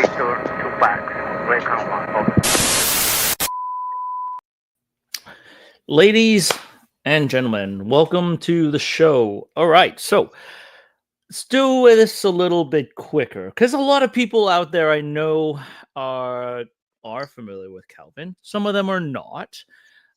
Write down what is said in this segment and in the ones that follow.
sure two packs. Break on one. Okay. Ladies and gentlemen, welcome to the show. All right, so let's do this a little bit quicker because a lot of people out there I know are familiar with Calvin. Some of them are not.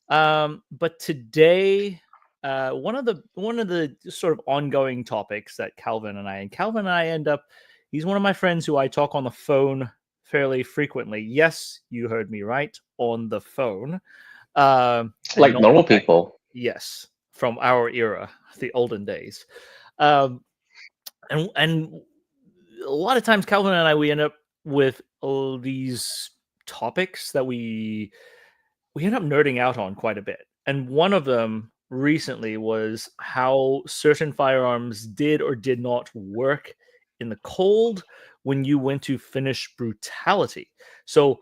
But today, one of the sort of ongoing topics that Calvin and I end up. He's one of my friends who I talk on the phone fairly frequently. Yes, you heard me right, on the phone. And Like not normal text. people. Yes, from our era, the olden days. Um, and a lot of times Calvin and I we end up with all these topics that we end up nerding out on quite a bit. And one of them recently was how certain firearms did or did not work in the cold when you went to Finnish Brutality. So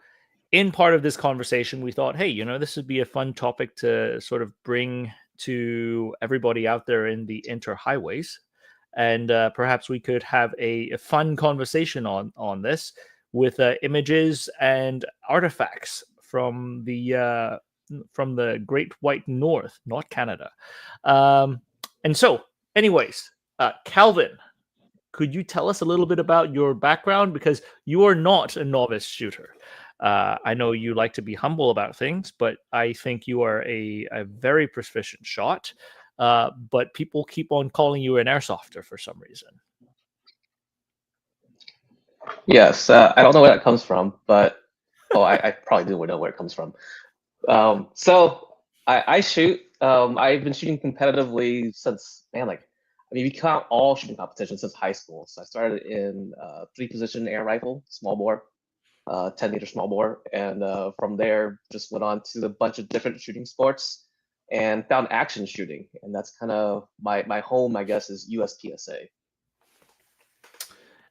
in part of this conversation, we thought, hey, this would be a fun topic to sort of bring to everybody out there in the inter highways, and perhaps we could have a fun conversation on this with images and artifacts from the Great White North, not Canada. And so, anyways, Calvin, could you tell us a little bit about your background, because you are not a novice shooter? I know you like to be humble about things, but I think you are a very proficient shot. But people keep on calling you an airsofter for some reason. Yes, I don't know where that comes from, but I probably do know where it comes from. So I shoot. I've been shooting competitively since, we count all shooting competitions since high school. So I started in 3-position air rifle, small bore, 10-meter small bore, and from there just went on to a bunch of different shooting sports and found action shooting, and that's kind of my home, I guess, is USPSA.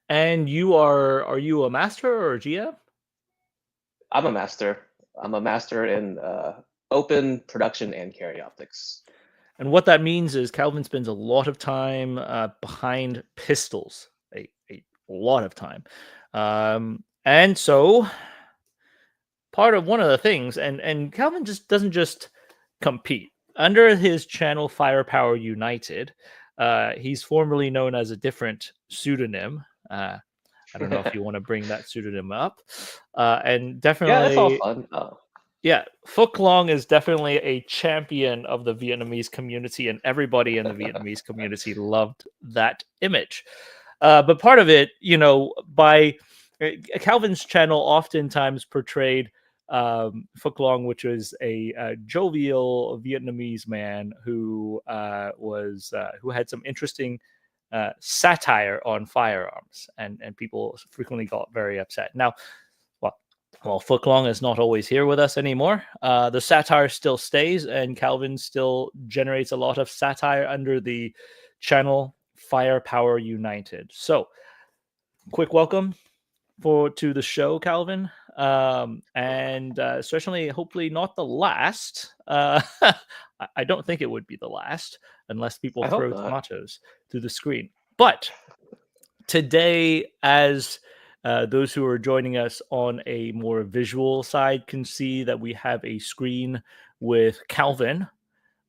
And are you a master or a GM? I'm a master. I'm a master in open production and carry optics. And what that means is Calvin spends a lot of time behind pistols, a lot of time. And so one of the things, and Calvin just doesn't just compete. Under his channel Firepower United, he's formerly known as a different pseudonym. I don't know if you want to bring that pseudonym up. And definitely, yeah, that's all fun. Yeah, Phuc Long is definitely a champion of the Vietnamese community, and everybody in the Vietnamese community loved that image. But part of it, by Calvin's channel oftentimes portrayed Phuc Long, which was a jovial Vietnamese man who had some interesting satire on firearms, and people frequently got very upset. Now, well, Phuc Long is not always here with us anymore. The satire still stays, and Calvin still generates a lot of satire under the channel Firepower United. So, quick welcome to the show, Calvin, and certainly, hopefully, not the last. I don't think it would be the last unless people throw tomatoes through the screen. But today, as those who are joining us on a more visual side can see that we have a screen with Calvin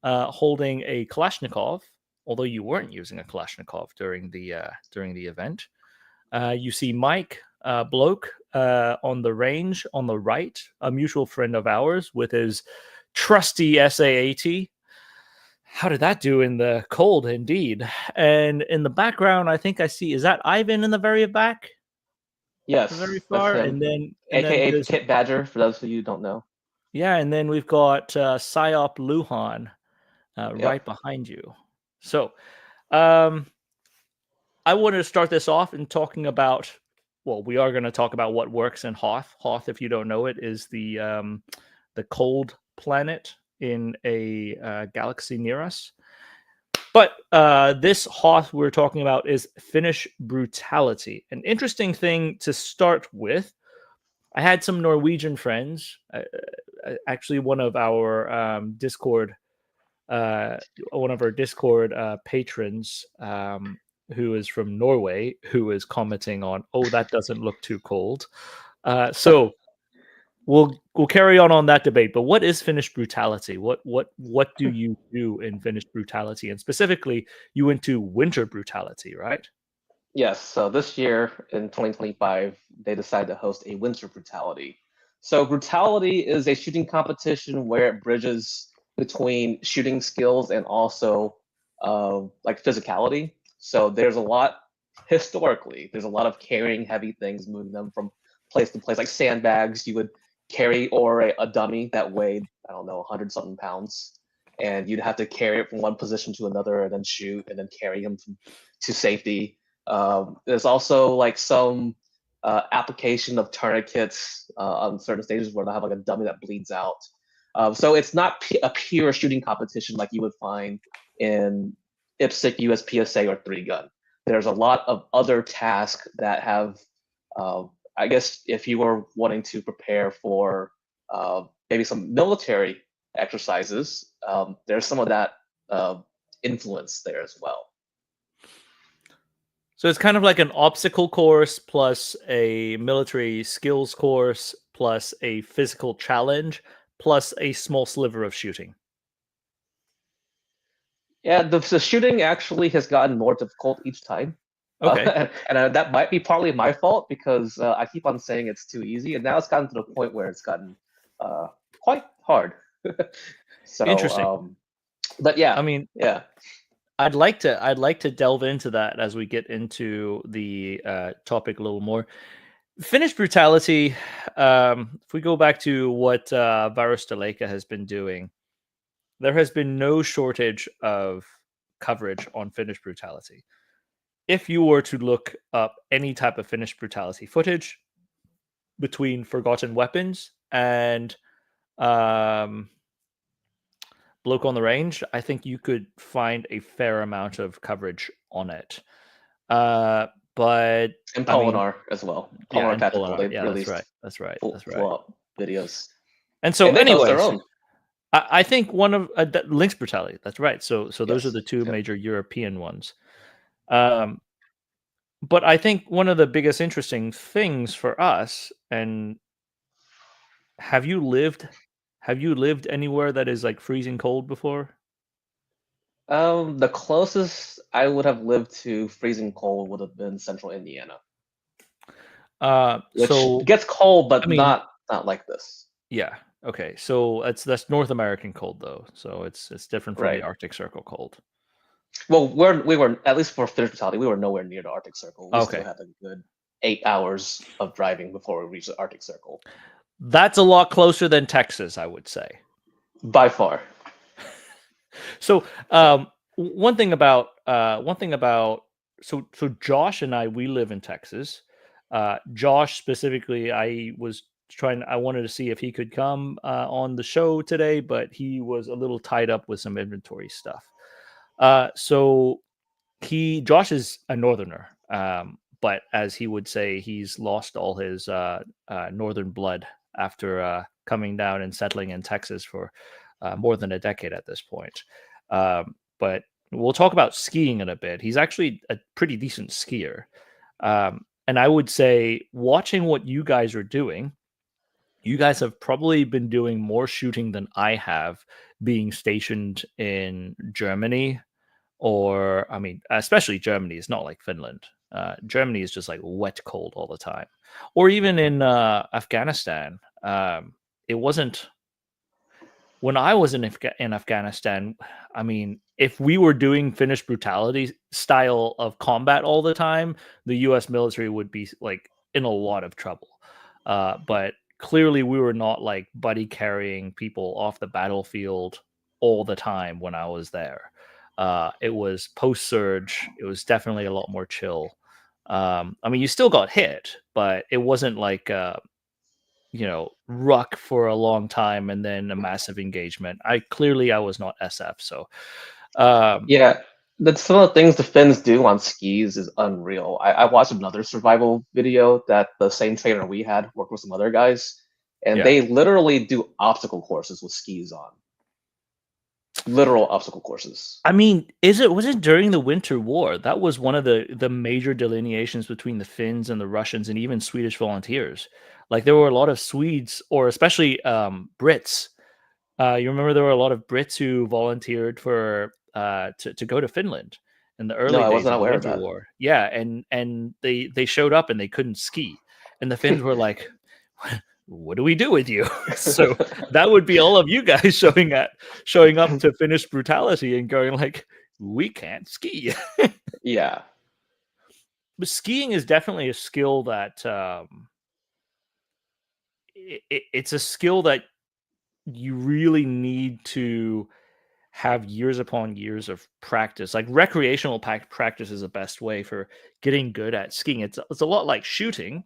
holding a Kalashnikov, although you weren't using a Kalashnikov during the event. You see Mike Bloke on the range on the right, a mutual friend of ours with his trusty SA-80. How did that do in the cold, indeed? And in the background, I think I see, is that Ivan in the very back? Yes, very far, and then AKA Kit Badger, for those of you who don't know. Yeah, and then we've got Psyop Luhan right behind you. So, I wanted to start this off in talking about. Well, we are going to talk about what works in Hoth. Hoth, if you don't know it, is the cold planet in a galaxy near us. But this Hoth we're talking about is Finnish Brutality. An interesting thing to start with. I had some Norwegian friends. Actually, one of our Discord patrons who is from Norway, who is commenting on, "Oh, that doesn't look too cold." So we'll carry on that debate. But what is Finnish brutality? What do you do in Finnish brutality? And specifically, you went to winter brutality, right? Yes, so this year in 2025, they decided to host a winter brutality. So brutality is a shooting competition where it bridges between shooting skills and also like physicality. So there's a lot historically, there's a lot of carrying heavy things, moving them from place to place, like sandbags. You would carry or a dummy that weighed, I don't know, 100 something pounds, and you'd have to carry it from one position to another and then shoot and then carry him to safety. There's also like some application of tourniquets on certain stages where they'll have like a dummy that bleeds out. So it's not a pure shooting competition like you would find in IPSC, USPSA, or 3-gun. There's a lot of other tasks that have, I guess, if you were wanting to prepare for maybe some military exercises, there's some of that influence there as well. So it's kind of like an obstacle course plus a military skills course plus a physical challenge plus a small sliver of shooting. Yeah, the shooting actually has gotten more difficult each time. Okay. And that might be partly my fault because I keep on saying it's too easy, and now it's gotten to the point where it's gotten quite hard. So Interesting. But yeah, I mean, yeah. I'd like to delve into that as we get into the topic a little more. Finnish brutality. If we go back to what Varus Staleka has been doing, there has been no shortage of coverage on Finnish brutality. If you were to look up any type of Finnish brutality footage between forgotten weapons and bloke on the range, I think you could find a fair amount of coverage on it. But And Polinar as well. Polinar Tactical, Polinar. they've Yeah, released that's right. full videos. And so, And they post their anyways, own. I think one of Lynx brutality. That's right. So those are Yes. the two major European ones. But I think one of the biggest interesting things for us, and have you lived anywhere that is like freezing cold before? The closest I would have lived to freezing cold would have been central Indiana, which So gets cold, but I mean, not like this. yeah. Okay. So that's North American cold though. So it's different from the Right. Arctic Circle cold. Well, we were, at least for Finnish brutality, we were nowhere near the Arctic Circle. We still had a good 8 hours of driving before we reached the Arctic Circle. That's a lot closer than Texas, I would say. By far. So one thing about so Josh and we live in Texas. Josh specifically, I wanted to see if he could come on the show today, but he was a little tied up with some inventory stuff. So Josh is a northerner, but as he would say, he's lost all his northern blood after coming down and settling in Texas for more than a decade at this point. But we'll talk about skiing in a bit. He's actually a pretty decent skier. And I would say, watching what you guys are doing, you guys have probably been doing more shooting than I have, being stationed in Germany, or, I mean, especially Germany. It's not like Finland. Germany is just like wet cold all the time. Or even in Afghanistan. It wasn't... When I was in Afghanistan, I mean, if we were doing Finnish brutality style of combat all the time, the U.S. military would be like in a lot of trouble. But clearly, we were not like buddy carrying people off the battlefield all the time when I was there. It was post-surge. It was definitely a lot more chill. I mean, you still got hit, but it wasn't like ruck for a long time and then a massive engagement. I was not SF, so yeah, that's some of the things the Finns do on skis is unreal. I watched another survival video that the same trainer we had worked with some other guys, and they literally do obstacle courses with skis on. literal obstacle courses. I mean, was it during the Winter War? That was one of the major delineations between the Finns and the Russians and even Swedish volunteers. Like there were a lot of Swedes, or especially Brits. You remember there were a lot of Brits who volunteered for to go to Finland in the No, early I was days not of the aware of Winter that. War. Yeah, and they showed up and they couldn't ski, and the Finns were like, "What do we do with you?" So that would be all of you guys showing up to Finnish Brutality and going like, "We can't ski." Yeah. But skiing is definitely a skill that it's a skill that you really need to have years upon years of practice. Like recreational practice is the best way for getting good at skiing. It's a lot like shooting,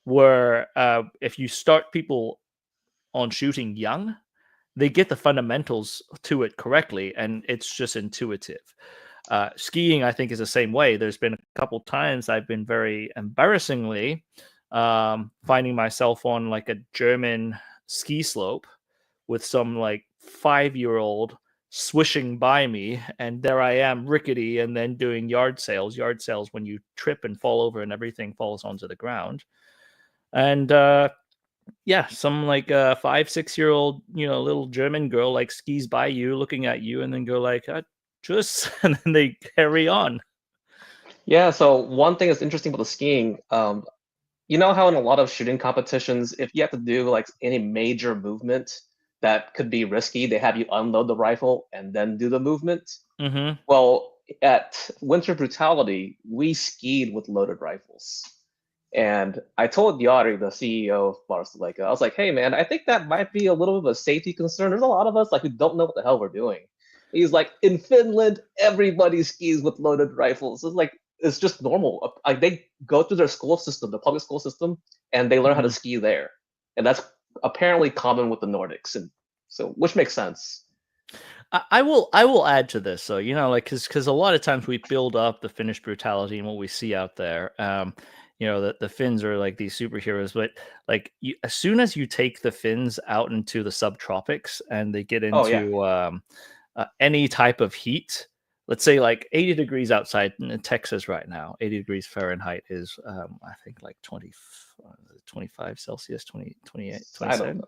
where if you start people on shooting young, they get the fundamentals to it correctly, and it's just intuitive. Skiing, I think, is the same way. There's been a couple times I've been very embarrassingly finding myself on like a German ski slope with some like 5-year-old swishing by me, and there I am, rickety, and then doing yard sales. Yard sales when you trip and fall over and everything falls onto the ground. And yeah, some like 5-6-year-old, little German girl like skis by you, looking at you, and then go like, just, and then they carry on. Yeah, so one thing that's interesting about the skiing, you know how in a lot of shooting competitions, if you have to do like any major movement that could be risky, they have you unload the rifle and then do the movement. Mm-hmm. Well, at Winter Brutality, we skied with loaded rifles. And I told Yari, the CEO of Barcelona, I was like, hey man, I think that might be a little bit of a safety concern. There's a lot of us like who don't know what the hell we're doing. He's like, in Finland, everybody skis with loaded rifles. It's like it's just normal. Like they go through their school system, the public school system, and they learn how to Mm-hmm. ski there. And that's apparently common with the Nordics, and so which makes sense. I will add to this, so like because a lot of times we build up the Finnish brutality and what we see out there. The Finns are like these superheroes, but like as soon as you take the Finns out into the subtropics and they get Oh yeah. into any type of heat, let's say like 80 degrees outside in Texas right now, 80 degrees Fahrenheit is I think like 25 Celsius, 20, 28, I don't 27. know.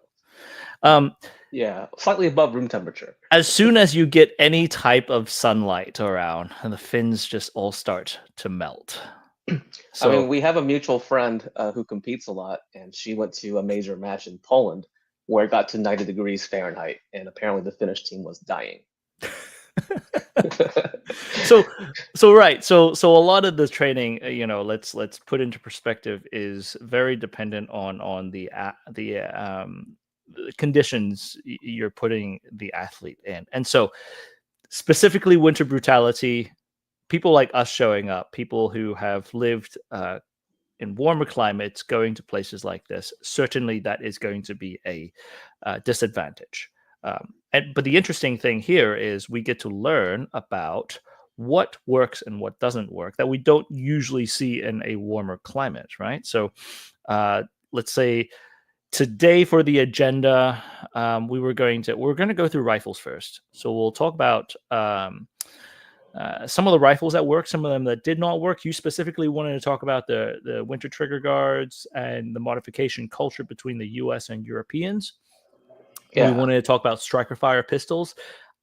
Um, Yeah, slightly above room temperature. as soon as you get any type of sunlight around, and the fins just all start to melt. I mean, So we have a mutual friend who competes a lot, and she went to a major match in Poland where it got to 90 degrees Fahrenheit, and apparently the Finnish team was dying. so right, so a lot of the training, let's put into perspective, is very dependent on the conditions you're putting the athlete in. And so specifically Winter Brutality, people like us showing up, people who have lived in warmer climates, going to places like this, certainly that is going to be a disadvantage. But the interesting thing here is we get to learn about what works and what doesn't work that we don't usually see in a warmer climate, right? So let's say today for the agenda, we're going to go through rifles first. So we'll talk about some of the rifles that work, some of them that did not work. You specifically wanted to talk about the winter trigger guards and the modification culture between the US and Europeans. We Yeah. wanted to talk about striker fire pistols.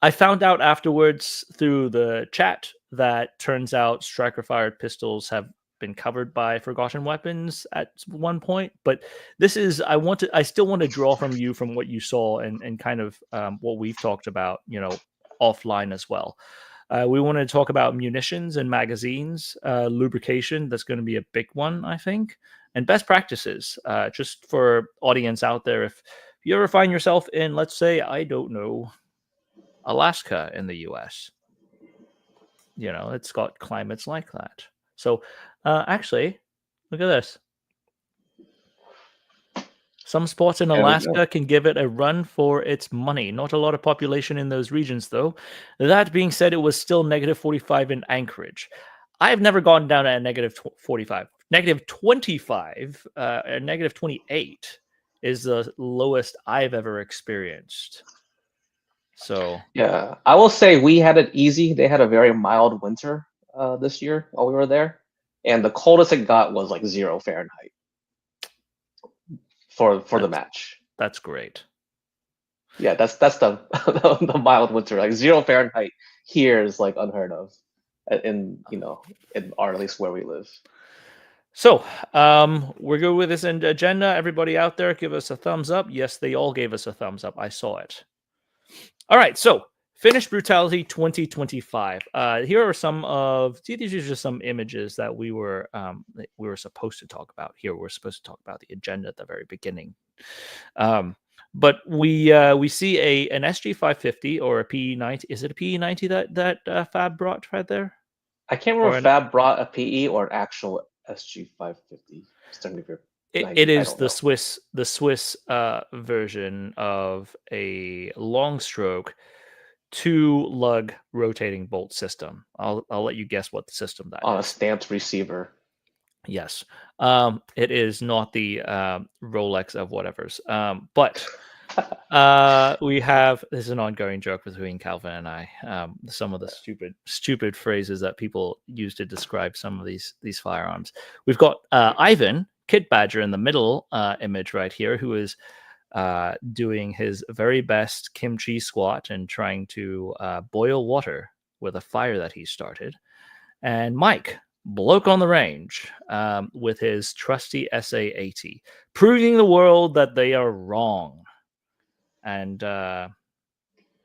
I found out afterwards through the chat that turns out striker fired pistols have been covered by Forgotten Weapons at one point. But this is, I still want to draw from you from what you saw and kind of what we've talked about, offline as well. We want to talk about munitions and magazines, lubrication. That's going to be a big one, I think, and best practices. Just for audience out there, if you ever find yourself in, let's say, I don't know, Alaska in the U.S., it's got climates like that. So, actually, look at this. Some spots in There we go. Alaska can give it a run for its money. Not a lot of population in those regions, though. That being said, it was still negative 45 in Anchorage. I've never gone down at a negative 45. Negative 25, negative 28 is the lowest I've ever experienced. So Yeah, I will say we had it easy. They had a very mild winter this year while we were there, and the coldest it got was like 0 Fahrenheit for the match. that's great. Yeah, that's the the mild winter. Like 0 Fahrenheit here is like unheard of in in our, at least where we live. So, we're good with this agenda. Everybody out there, give us a thumbs up. Yes, they all gave us a thumbs up. I saw it. All right, so Finnish Brutality 2025. Here are some of these are just some images that we were supposed to talk about. Here, we're supposed to talk about the agenda at the very beginning. But we see an SG 550 or a PE 90. Is it a PE 90 that Fab brought right there? I can't remember if Fab brought a PE or an actual SG 550. It is the Swiss version of a long stroke 2-lug rotating bolt system. I'll let you guess what the system that on is. A stamped receiver. Yes. It is not the Rolex of whatever's. But we have, this is an ongoing joke between Calvin and I. Some of the stupid phrases that people use to describe some of these firearms. We've got Ivan Kid Badger in the middle image right here, who is doing his very best kimchi squat and trying to boil water with a fire that he started. And Mike, bloke on the range, with his trusty SA-80, proving the world that they are wrong. And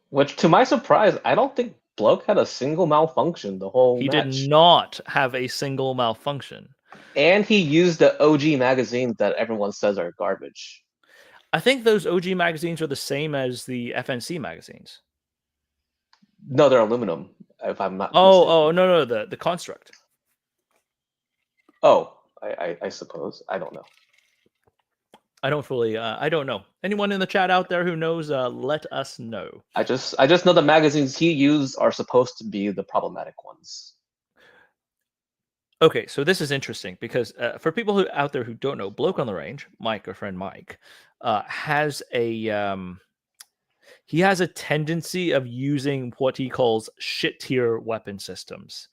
which, to my surprise, I don't think bloke had a single malfunction the whole match. He did not have a single malfunction. And he used the OG magazines that everyone says are garbage. I think those OG magazines are the same as the FNC magazines. No, they're aluminum, if I'm not mistaken. No, the construct. Oh, I suppose. I don't know. I don't know. Anyone in the chat out there who knows, let us know. I just know the magazines he used are supposed to be the problematic ones. Okay, so this is interesting because for people out there who don't know, bloke on the range, Mike, our friend Mike, has a tendency of using what he calls shit tier weapon systems.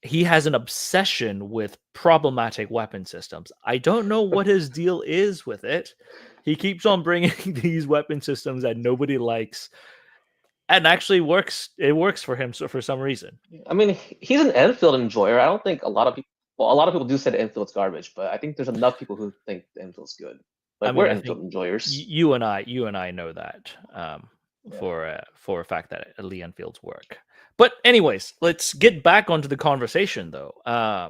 He has an obsession with problematic weapon systems. I don't know what his deal is with it. He keeps on bringing these weapon systems that nobody likes, and actually works. It works for him for some reason. I mean, he's an Enfield enjoyer. I don't think a lot of people. Well, a lot of people do say the Enfield's garbage, but I think there's enough people who think the Enfield's good. Like, we're Enfield enjoyers. You and I know that for a fact that Lee Enfield's work. But anyways, let's get back onto the conversation, though. I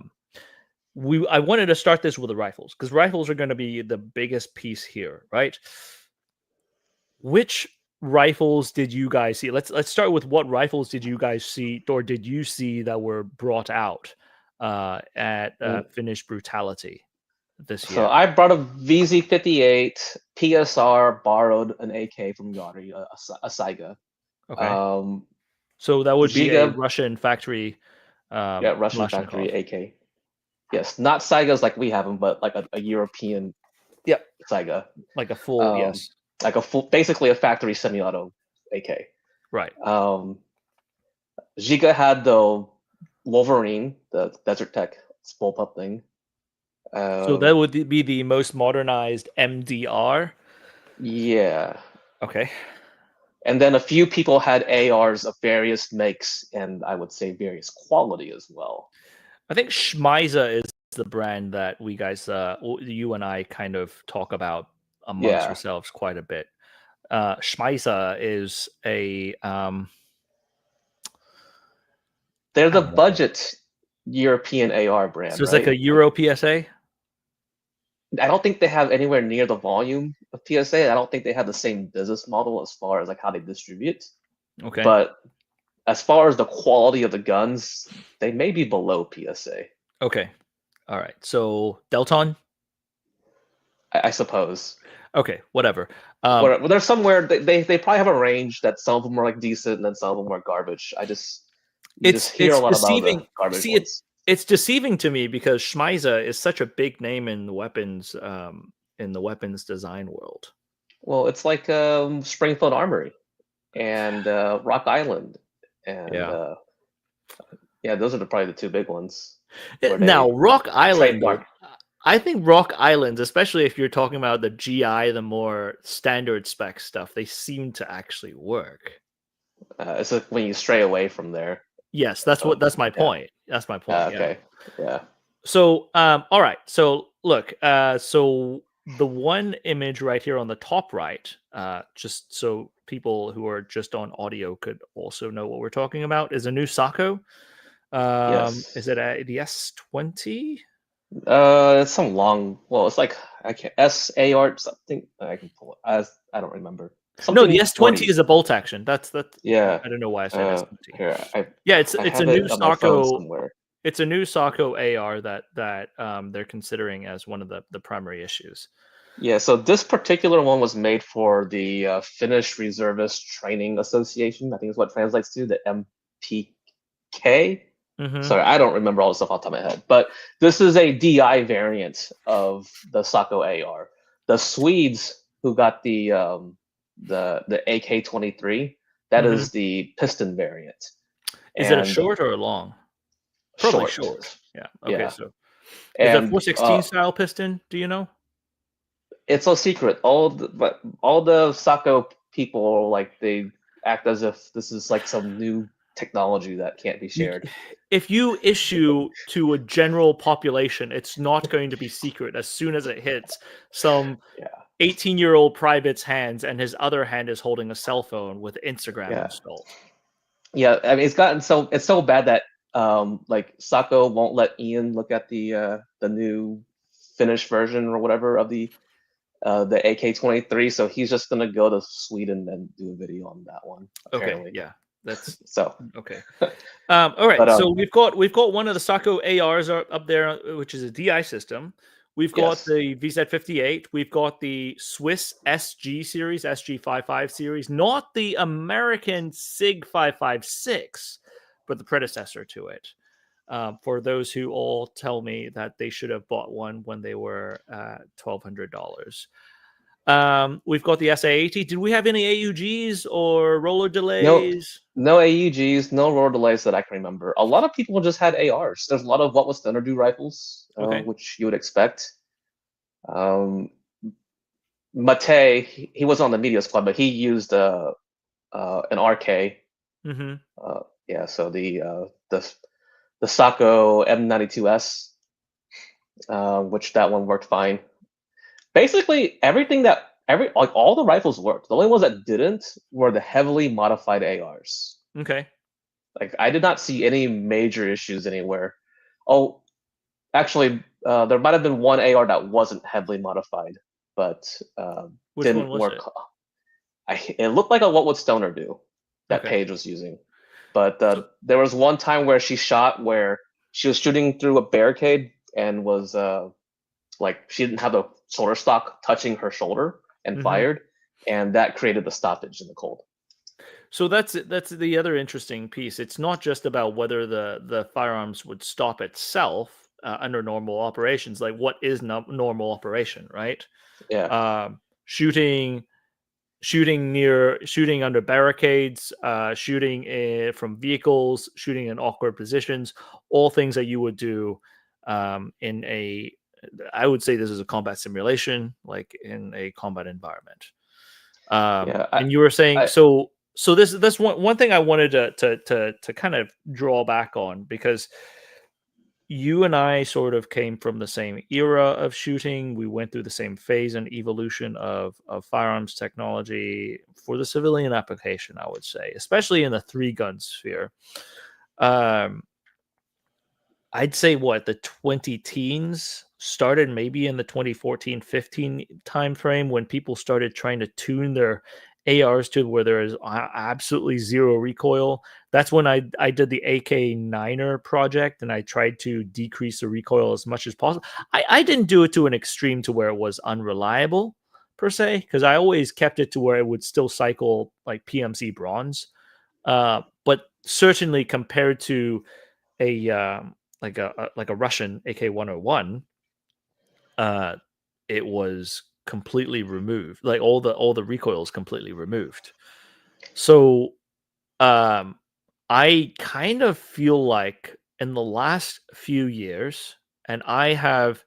wanted to start this with the rifles, because rifles are going to be the biggest piece here, right? Which rifles did you guys see? Let's start with what rifles did you guys see, or did you see that were brought out at Finnish Brutality this year? So I brought a VZ58, PSR, borrowed an AK from Yari, a Saiga. Okay. So that would be a Russian factory. Russian factory AK. Yes, not Saigas like we have them, but like a European. Yep. Saiga. Like a full, yes. Like a full, basically a factory semi-auto AK. Right. Giga had the Wolverine, the Desert Tech bullpup thing. So that would be the most modernized MDR. Yeah. Okay. And then a few people had ARs of various makes, and I would say various quality as well. I think Schmeiser is the brand that we guys, you and I, kind of talk about amongst ourselves quite a bit. Schmeiser is a they're the budget European AR brand. So it's like a Euro PSA. I don't think they have anywhere near the volume of PSA. I don't think they have the same business model as far as like how they distribute. Okay. But as far as the quality of the guns, they may be below PSA. Okay. All right. So Delton? I suppose. Okay, whatever. Well, there's somewhere they probably have a range that some of them are like decent and then some of them are garbage. Just hear a lot deceiving. about the garbage See, ones. It's deceiving to me because Schmeiser is such a big name in the weapons design world. Well, it's like Springfield Armory. and Rock Island, and those are probably the two big ones. Where Now, they Rock Island, trademark. I think Rock Islands, especially if you're talking about the GI, the more standard spec stuff, they seem to actually work. It's like when you stray away from there. Yes, that's my point. That's my point. Okay. Yeah. So, all right. So, look. So the one image right here on the top right, just so people who are just on audio could also know what we're talking about, is a new Sako. Yes. Is it the S20? It's some long. Well, it's like I can't SAR something. I can pull it. I don't remember. No, the Something S20 is a bolt action. That's Yeah. I don't know why I said S20. Here, Yeah, it's I a have new it on my phone Sako. somewhere. It's a new Sako AR that they're considering as one of the primary issues. Yeah, so this particular one was made for the Finnish Reservist Training Association. I think is what it translates to, the MPK. Mhm. Sorry, I don't remember all the stuff off the top of my head. But this is a DI variant of the Sako AR. The Swedes who got the AK-23, that Mhm. is the piston variant. Is it a And short or a long? Probably short. short. Yeah. Okay. Yeah. So is it a And 416 style piston? Do you know? it's a secret. But all the Sako people, like, they act as if this is like some new technology that can't be shared. If you issue to a general population, it's not going to be secret as soon as it hits some Yeah. 18-year-old private's hands and his other hand is holding a cell phone with Instagram Yeah. installed. Yeah, I mean, it's so bad that like Sako won't let Ian look at the new Finnish version or whatever of the AK-23, so he's just gonna go to Sweden and do a video on that one. Apparently. Okay, yeah, that's So okay. All right, But, so we've got one of the Sako ARs up there, which is a DI system. We've got yes. the VZ58. We've got the Swiss SG series, SG55 series, not the American SIG 556, but the predecessor to it. For those who all tell me that they should have bought one when they were $1,200. We've got the SA80. Did we have any AUGs or roller delays? No AUGs, no roller delays that I can remember. A lot of people just had ARs. There's a lot of what was Thunder do rifles, Okay. which you would expect. Mate, he was on the media squad, but he used an RK. Mm-hmm. Yeah, so the Sako M92S, which that one worked fine. Basically, like all the rifles worked. The only ones that didn't were the heavily modified ARs. Okay. Like, I did not see any major issues anywhere. Oh, actually, there might have been one AR that wasn't heavily modified, but Which didn't one was work. it? It looked like a What Would Stoner Do that Okay. Paige was using. But there was one time where she shot where she was shooting through a barricade and was like, she didn't have the shoulder stock touching her shoulder and fired, and that created the stoppage in the cold. So that's the other interesting piece. It's not just about whether the firearms would stop itself under normal operations. Like, what is normal operation, right? Yeah. Shooting under barricades, shooting from vehicles, shooting in awkward positions, all things that you would do in a, I would say this is a combat simulation, like in a combat environment. And you were saying, so this one thing I wanted to kind of draw back on, because you and I sort of came from the same era of shooting. We went through the same phase and evolution of firearms technology for the civilian application, I would say, especially in the 3-gun sphere. I'd say the 20 teens started maybe in the 2014-15 timeframe, when people started trying to tune their ARs to where there is absolutely zero recoil. That's when I did the AK-9er project, and I tried to decrease the recoil as much as possible. I didn't do it to an extreme to where it was unreliable per se, because I always kept it to where it would still cycle like PMC bronze. But certainly compared to a like a Russian AK-101, it was completely removed. Like all the recoil is completely removed. So I kind of feel like in the last few years, and I have,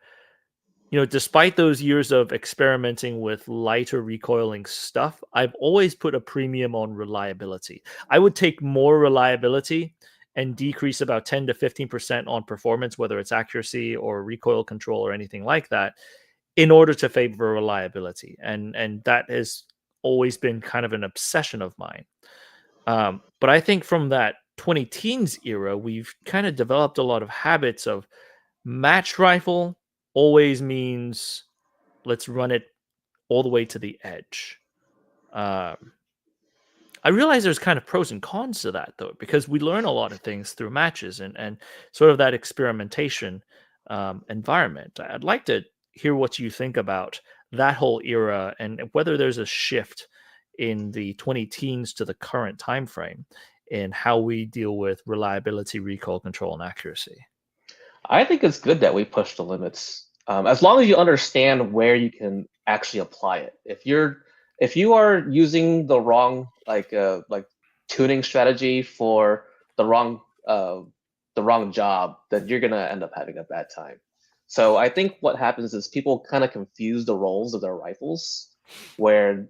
despite those years of experimenting with lighter recoiling stuff, I've always put a premium on reliability. I would take more reliability and decrease about 10 to 15% on performance, whether it's accuracy or recoil control or anything like that, in order to favor reliability. And that has always been kind of an obsession of mine. But I think from that 20 teens era, we've kind of developed a lot of habits of match rifle always means let's run it all the way to the edge. Um, I realize there's kind of pros and cons to that though, because we learn a lot of things through matches and sort of that experimentation environment. I'd like to hear what you think about that whole era and whether there's a shift in the 20 teens to the current time frame in how we deal with reliability, recoil control, and accuracy. I think it's good that we push the limits, as long as you understand where you can actually apply it. If you are using the wrong like tuning strategy for the wrong job, then you're gonna end up having a bad time. So I think what happens is people kind of confuse the roles of their rifles, where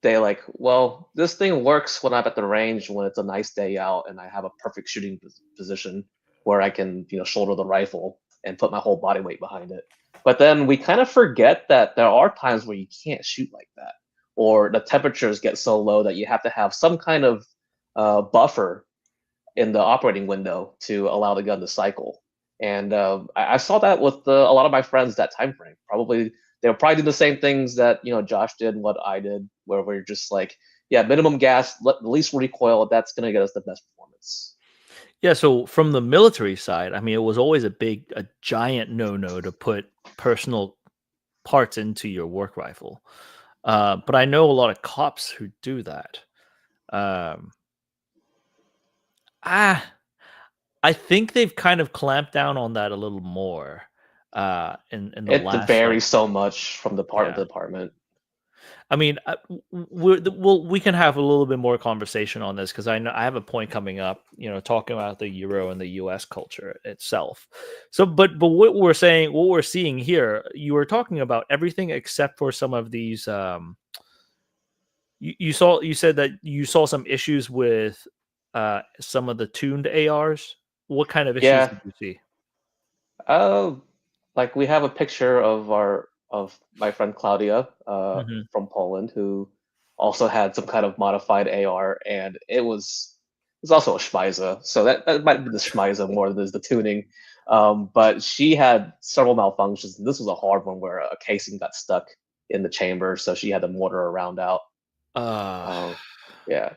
they like, well, this thing works when I'm at the range when it's a nice day out and I have a perfect shooting position where I can, shoulder the rifle and put my whole body weight behind it. But then we kind of forget that there are times where you can't shoot like that, or the temperatures get so low that you have to have some kind of buffer in the operating window to allow the gun to cycle. And I saw that with a lot of my friends that time frame. Probably they'll probably do the same things that Josh did, what I did, where we're just like, yeah, minimum gas, the least recoil. That's gonna get us the best performance. Yeah, so from the military side, I mean, it was always a giant no-no to put personal parts into your work rifle. But I know a lot of cops who do that. Um, ah, I think they've kind of clamped down on that a little more in the It last varies so much from department to yeah. department. I mean, we can have a little bit more conversation on this because I know I have a point coming up. Talking about the Euro and the U.S. culture itself. So, but what we're seeing here, you were talking about everything except for some of these. You said that you saw some issues with some of the tuned ARs. What kind of issues Yeah. did you see? Uh, like we have a picture of my friend Claudia Hmm. from Poland, who also had some kind of modified AR, and it was also a Schmeiser, so that might be the Schmeiser more than is the tuning. But she had several malfunctions, and this was a hard one where a casing got stuck in the chamber, so she had to mortar a round out. Uh, Um, yeah,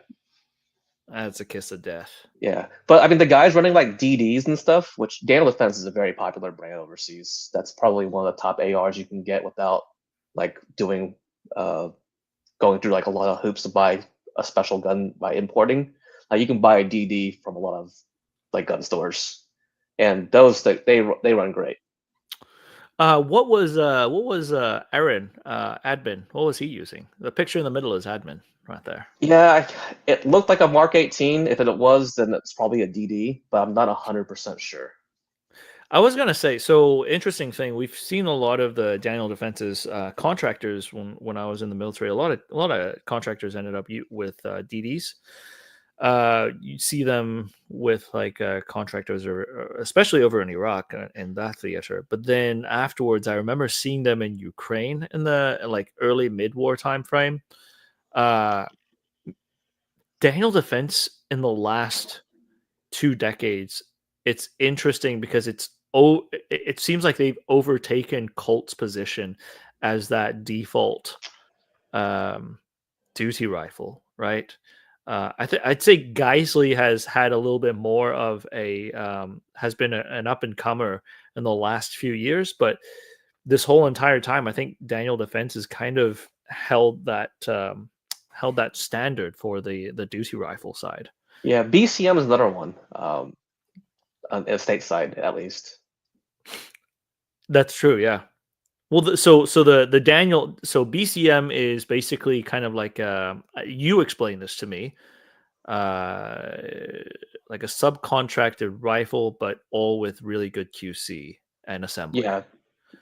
that's a kiss of death. yeah, but I mean, the guys running like DDs and stuff, which Daniel Defense is a very popular brand overseas. That's probably one of the top ARs you can get without like doing uh, going through like a lot of hoops to buy a special gun by importing. You can buy a DD from a lot of like gun stores, and those they run great. What was Aaron admin? What was he using? The picture in the middle is admin right there. Yeah, it looked like a Mark 18. If it was, then it's probably a DD, but I'm not 100% sure. I was gonna say, so interesting thing. We've seen a lot of the Daniel Defense's contractors when I was in the military. A lot of contractors ended up with DDs. You see them with like contractors, or especially over in Iraq and that theater. But then afterwards, I remember seeing them in Ukraine in the like early mid-war time frame. Uh, Daniel Defense in the last 2 decades, it's interesting because it seems like they've overtaken Colt's position as that default um, duty rifle, right? I'd say Geisley has had a little bit more of has been an up and comer in the last few years, but this whole entire time, I think Daniel Defense has kind of held that standard for the duty rifle side. Yeah, BCM is another one, on the state side at least. That's true, yeah. Well, the Daniel, so BCM is basically kind of like you explained this to me, uh, like a subcontracted rifle, but all with really good QC and assembly. Yeah,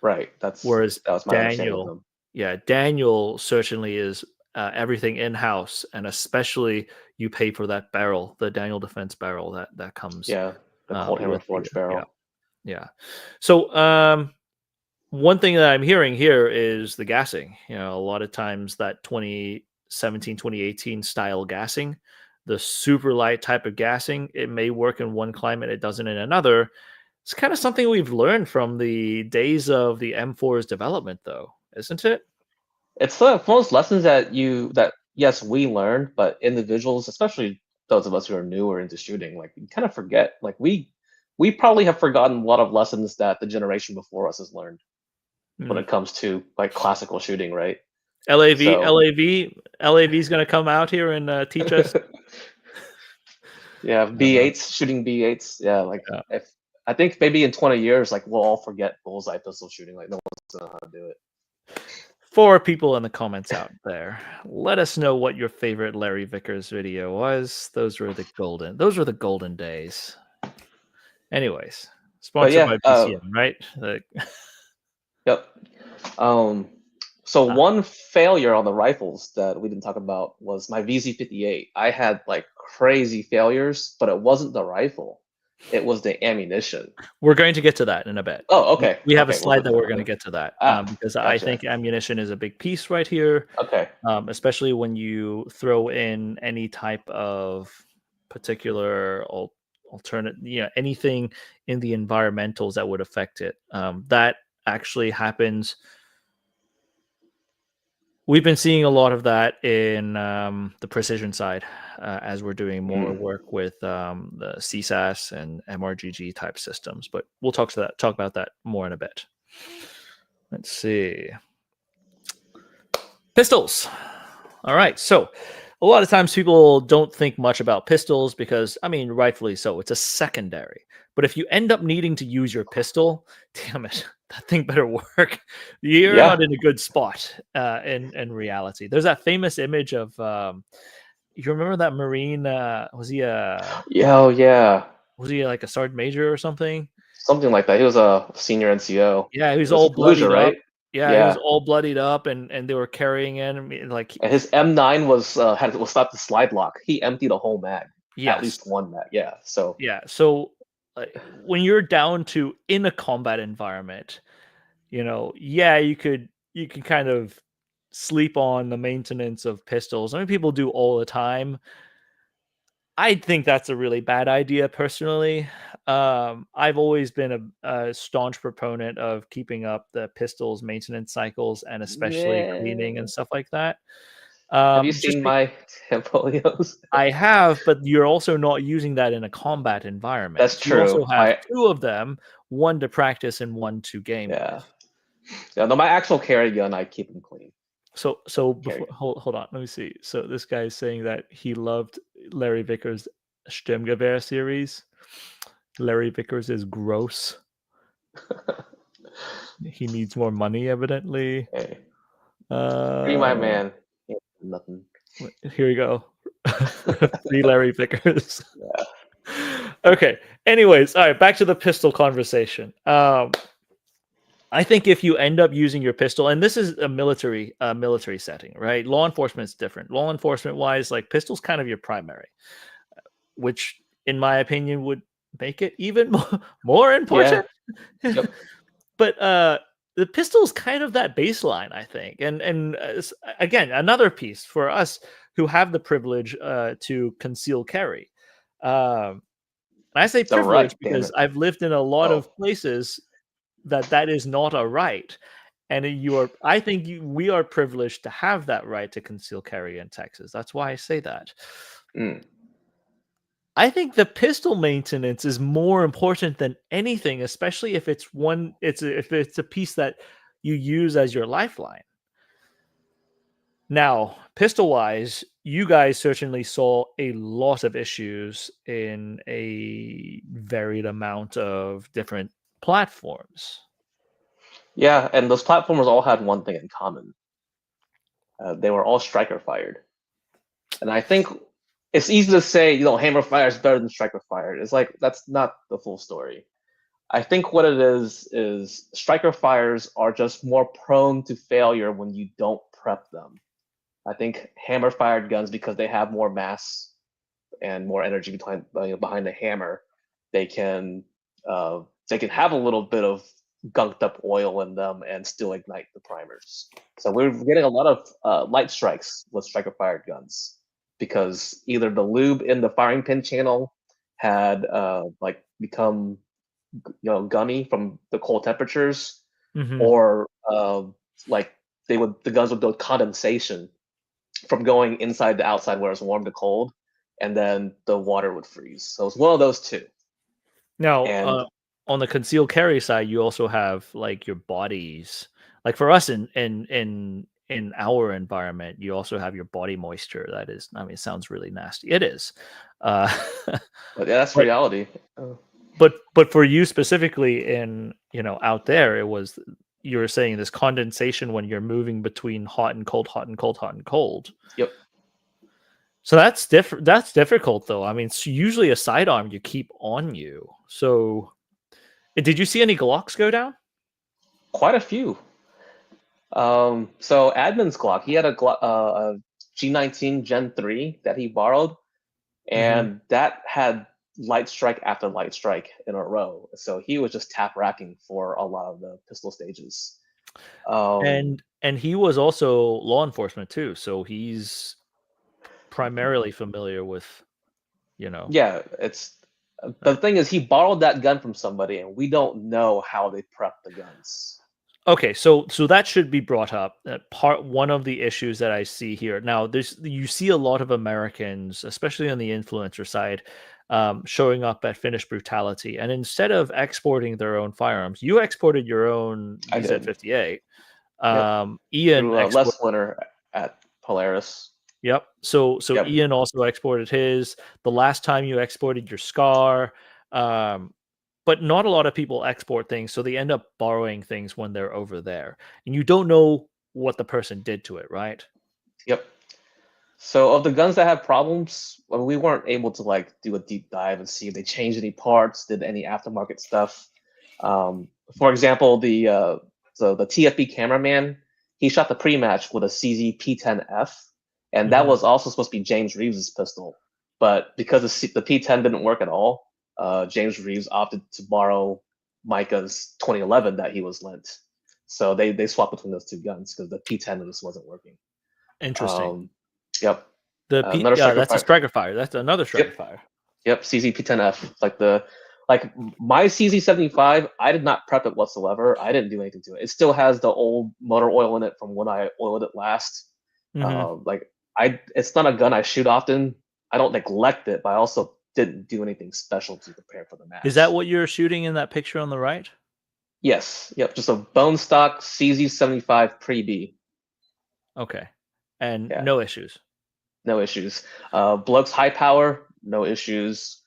right. That Whereas was my understanding of them. Daniel certainly is everything in house, and especially you pay for that barrel, the Daniel Defense barrel that comes Yeah, the cold hammer with the forged barrel. yeah. So one thing that I'm hearing here is the gassing. You know, a lot of times that 2017, 2018 style gassing, the super light type of gassing, it may work in one climate, it doesn't in another. It's kind of something we've learned from the days of the M4's development, though, isn't it? It's one of those lessons that yes, we learned, but individuals, especially those of us who are newer into shooting, like we kind of forget. Like we probably have forgotten a lot of lessons that the generation before us has learned when it comes to like classical shooting, right? LAV, So LAV is going to come out here and teach us. yeah, B8s, shooting B8s. Yeah, like Yeah. if I think maybe in 20 years, like we'll all forget bullseye pistol shooting. Like no one's gonna know how to do it. For people in the comments out there, let us know what your favorite Larry Vickers video was. Those were the golden days. Anyways, But sponsored yeah, by BCM, right? yep. So Ah. one failure on the rifles that we didn't talk about was my VZ58. I had like crazy failures, but it wasn't the rifle; it was the ammunition. We're going to get to that in a bit. Oh, okay. We have a Okay, we'll slide put that that we're on going to there. get to that because I Gotcha. think ammunition is a big piece right here, Okay. especially when you throw in any type of particular alternate, anything in the environmentals that would affect it. That actually happens. We've been seeing a lot of that in the precision side as we're doing more work with the CSAS and MRGG type systems. But we'll talk about that more in a bit. Let's see. Pistols. All right. So a lot of times people don't think much about pistols because, I mean, rightfully so. It's a secondary. But if you end up needing to use your pistol, damn it, that thing better work. You're Yeah. not in a good spot in reality. There's that famous image of, you remember that Marine? Was he Oh yeah. like a sergeant major or something? Something like that. He was a senior NCO. Yeah, he It was was all Fallujah, bloodied up. right? Yeah, he was Yeah. all bloodied up, and they were carrying in. I mean, like, And his M9 was stopped the slide lock. He emptied a whole mag, at yes, least one mag. Yeah. So yeah. So when you're down to in a combat environment, yeah, you can kind of sleep on the maintenance of pistols. I mean, people do all the time. I think that's a really bad idea personally. I've always been a staunch proponent of keeping up the pistols maintenance cycles and especially cleaning yeah. and stuff like that. Have you Just seen my Tempolios? I have, but you're also not using that in a combat environment. That's You also true. have two of them, one to practice and one to game Yeah. with. Yeah, no, my actual carry gun, I keep them clean. So before, hold on, let me see. So this guy is saying that he loved Larry Vickers' Sturmgewehr series. Larry Vickers is gross. He needs more money, evidently. Hey. Free my man. Yeah, nothing. Here we go. Free Larry Vickers. Yeah. Okay. Anyways, all right, back to the pistol conversation. I think if you end up using your pistol, and this is a military setting, right? Law enforcement is different. Law enforcement wise, like pistol's kind of your primary, which in my opinion would make it even more important. Yeah. Yep. But the pistol is kind of that baseline, I think. And again, another piece for us who have the privilege to conceal carry. And I say The right, privilege damn because it. I've lived in a lot Oh. of places that is not a right. And I think we are privileged to have that right to conceal carry in Texas. That's why I say that. I think the pistol maintenance is more important than anything, especially if it's a piece that you use as your lifeline. Now, pistol wise, you guys certainly saw a lot of issues in a varied amount of different platforms. Yeah, and those platformers all had one thing in common. They were all striker fired. And I think it's easy to say, hammer fire is better than striker fired. It's like that's not the full story. I think what it is striker fires are just more prone to failure when you don't prep them. I think hammer fired guns, because they have more mass and more energy behind the hammer, they can have a little bit of gunked up oil in them and still ignite the primers. So we're getting a lot of light strikes with striker fired guns because either the lube in the firing pin channel had become gummy from the cold temperatures, Mhm. or the guns would build condensation from going inside to outside where it's warm to cold, and then the water would freeze. So it's one of those two. Now, And on the concealed carry side, you also have like your bodies. Like for us in our environment, you also have your body moisture. That is, I mean, it sounds really nasty. It is. Uh, but yeah, that's but reality. but for you specifically in out there, it was, you were saying, this condensation when you're moving between hot and cold, hot and cold, hot and cold. Yep. So that's different. That's difficult, though. I mean, it's usually a sidearm you keep on you. So, did you see any Glocks go down? Quite a few. So Admin's Glock, he had a G19 Gen 3 that he borrowed, and that had light strike after light strike in a row. So he was just tap racking for a lot of the pistol stages. And he was also law enforcement too, so he's primarily familiar with, Yeah, it's the thing is he borrowed that gun from somebody, and we don't know how they prep the guns. Okay, so that should be brought up. One of the issues that I see here now, you see a lot of Americans, especially on the influencer side, showing up at Finnish Brutality, and instead of exporting their own firearms, you exported your own I did. BZ-58. Yep. Ian Through Les Winter at Polaris. Yep. So Yep. Ian also exported his. The last time you exported your Scar, but not a lot of people export things, so they end up borrowing things when they're over there, and you don't know what the person did to it, right? Yep. So of the guns that have problems, we weren't able to do a deep dive and see if they changed any parts, did any aftermarket stuff. For example, the TFB cameraman, he shot the pre-match with a CZ P10F, and that was also supposed to be James Reeves's pistol, but because the P10 didn't work at all, James Reeves opted to borrow Micah's 2011 that he was lent. So they swapped between those two guns because the P10 just wasn't working. Interesting. Yep. That's a striker fire. That's another striker fire. Yep, CZ P10F. My CZ75, I did not prep it whatsoever. I didn't do anything to it. It still has the old motor oil in it from when I oiled it last. It's not a gun I shoot often. I don't neglect it, but I also didn't do anything special to prepare for the match. Is that what you're shooting in that picture on the right? Yes. Yep. Just a bone stock CZ75 pre-B. Okay. And no issues. No issues. Blokes high power, no issues.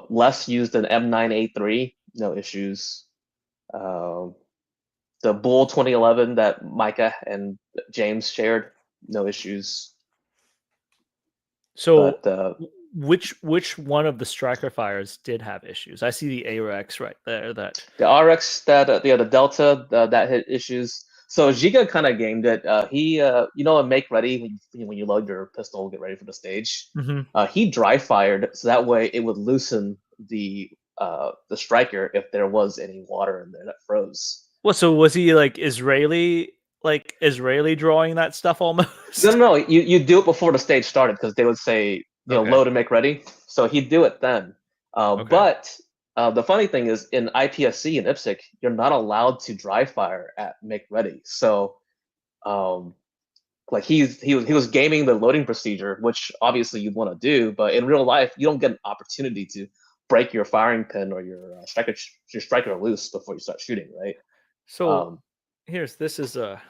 Less used than M9A3, no issues. The Bull 2011 that Micah and James shared, no issues. So, which one of the striker fires did have issues? I see the ARX right there. The RX the Delta that hit issues. So Giga kind of gamed it. He in Make Ready, when you load your pistol, get ready for the stage. He dry fired, so that way it would loosen the striker if there was any water in there that froze. Well, so was he Israeli drawing that stuff almost? No. You do it before the stage started because they would say load and make ready. So he'd do it then. But the funny thing is, in IPSC and IPSC, you're not allowed to dry fire at make ready. So, he was gaming the loading procedure, which obviously you'd want to do, but in real life, you don't get an opportunity to break your firing pin or your striker loose before you start shooting, right? So here's a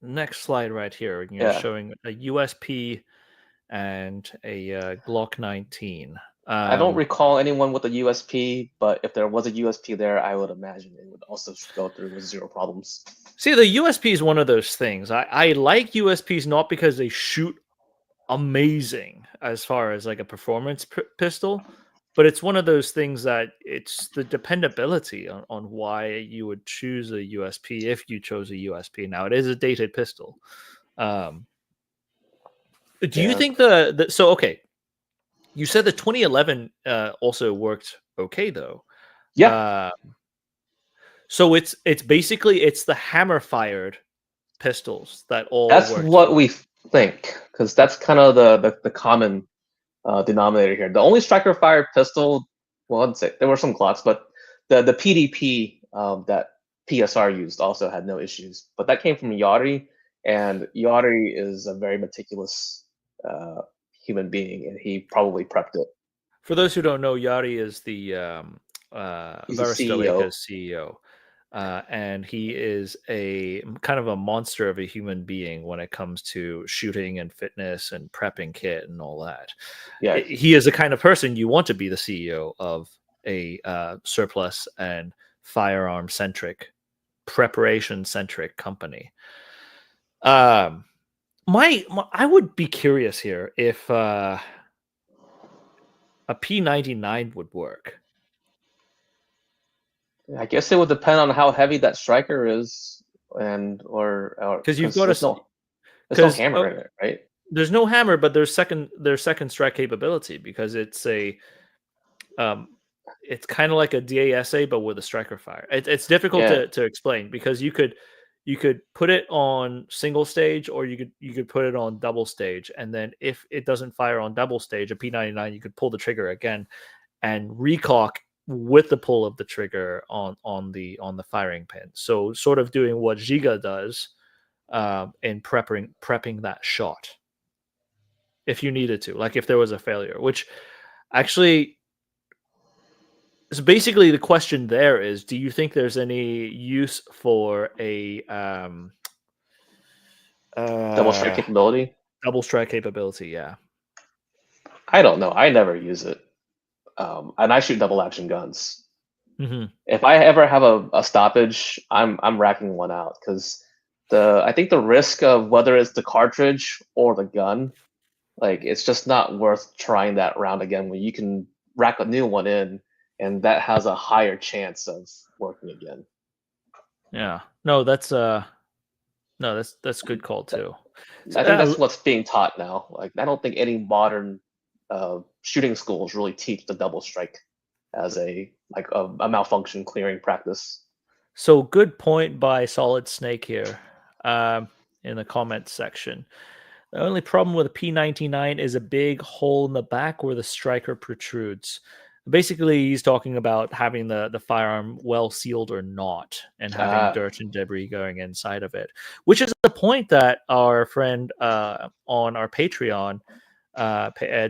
next slide right here. You're showing a USP and a Glock 19. I don't recall anyone with a USP, but if there was a USP there, I would imagine it would also go through with zero problems. See, the USP is one of those things. I like USPs not because they shoot amazing as far as like a performance pistol, but it's one of those things that it's the dependability on why you would choose a USP if you chose a USP. Now, it is a dated pistol. Do you think so? Okay, you said the 2011 also worked okay though. Yeah. So it's basically it's the hammer fired pistols that all That's worked. what we think, because that's kind of the common denominator here. The only striker fired pistol, well, I'd say there were some Glocks, but the PDP that PSR used also had no issues. But that came from Yari, and Yari is a very meticulous human being, and he probably prepped it. For those who don't know, Yari is the He's the Veristelica's CEO. CEO. And he is a kind of a monster of a human being when it comes to shooting and fitness and prepping kit and all that. Yeah, He is the kind of person you want to be the CEO of a surplus and firearm centric, preparation centric company. I would be curious here if a P99 would work. I guess it would depend on how heavy that striker is, or because you've got there's no hammer in it, right? There's no hammer, but there's second strike capability because it's a it's kind of like a DASA but with a striker fire. It's difficult to explain because you could put it on single stage or you could put it on double stage, and then if it doesn't fire on double stage, a P99 you could pull the trigger again and recock with the pull of the trigger on the firing pin. So sort of doing what Giga does in prepping that shot if you needed to, like if there was a failure, which actually so basically the question there is, do you think there's any use for a double strike capability? Double strike capability, yeah. I don't know. I never use it. And I shoot double action guns. Mm-hmm. If I ever have a stoppage, I'm racking one out because I think the risk of whether it's the cartridge or the gun, like it's just not worth trying that round again when you can rack a new one in, and that has a higher chance of working again. Yeah. No, that's a good call too. I think that's what's being taught now. Like I don't think any modern shooting schools really teach the double strike as a malfunction clearing practice. So good point by Solid Snake here in the comments section. The only problem with a P99 is a big hole in the back where the striker protrudes. Basically, he's talking about having the firearm well sealed or not, and having dirt and debris going inside of it, which is the point that our friend on our Patreon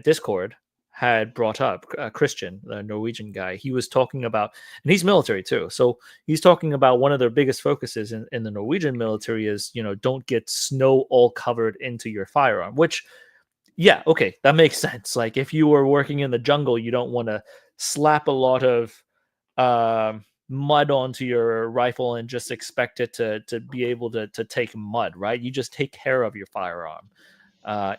Discord had brought up. Christian, the Norwegian guy, he was talking about, and he's military too, so he's talking about one of their biggest focuses in the Norwegian military is, don't get snow all covered into your firearm, which, yeah, okay, that makes sense. Like if you were working in the jungle, you don't want to slap a lot of mud onto your rifle and just expect it to be able to take mud, right? You just take care of your firearm.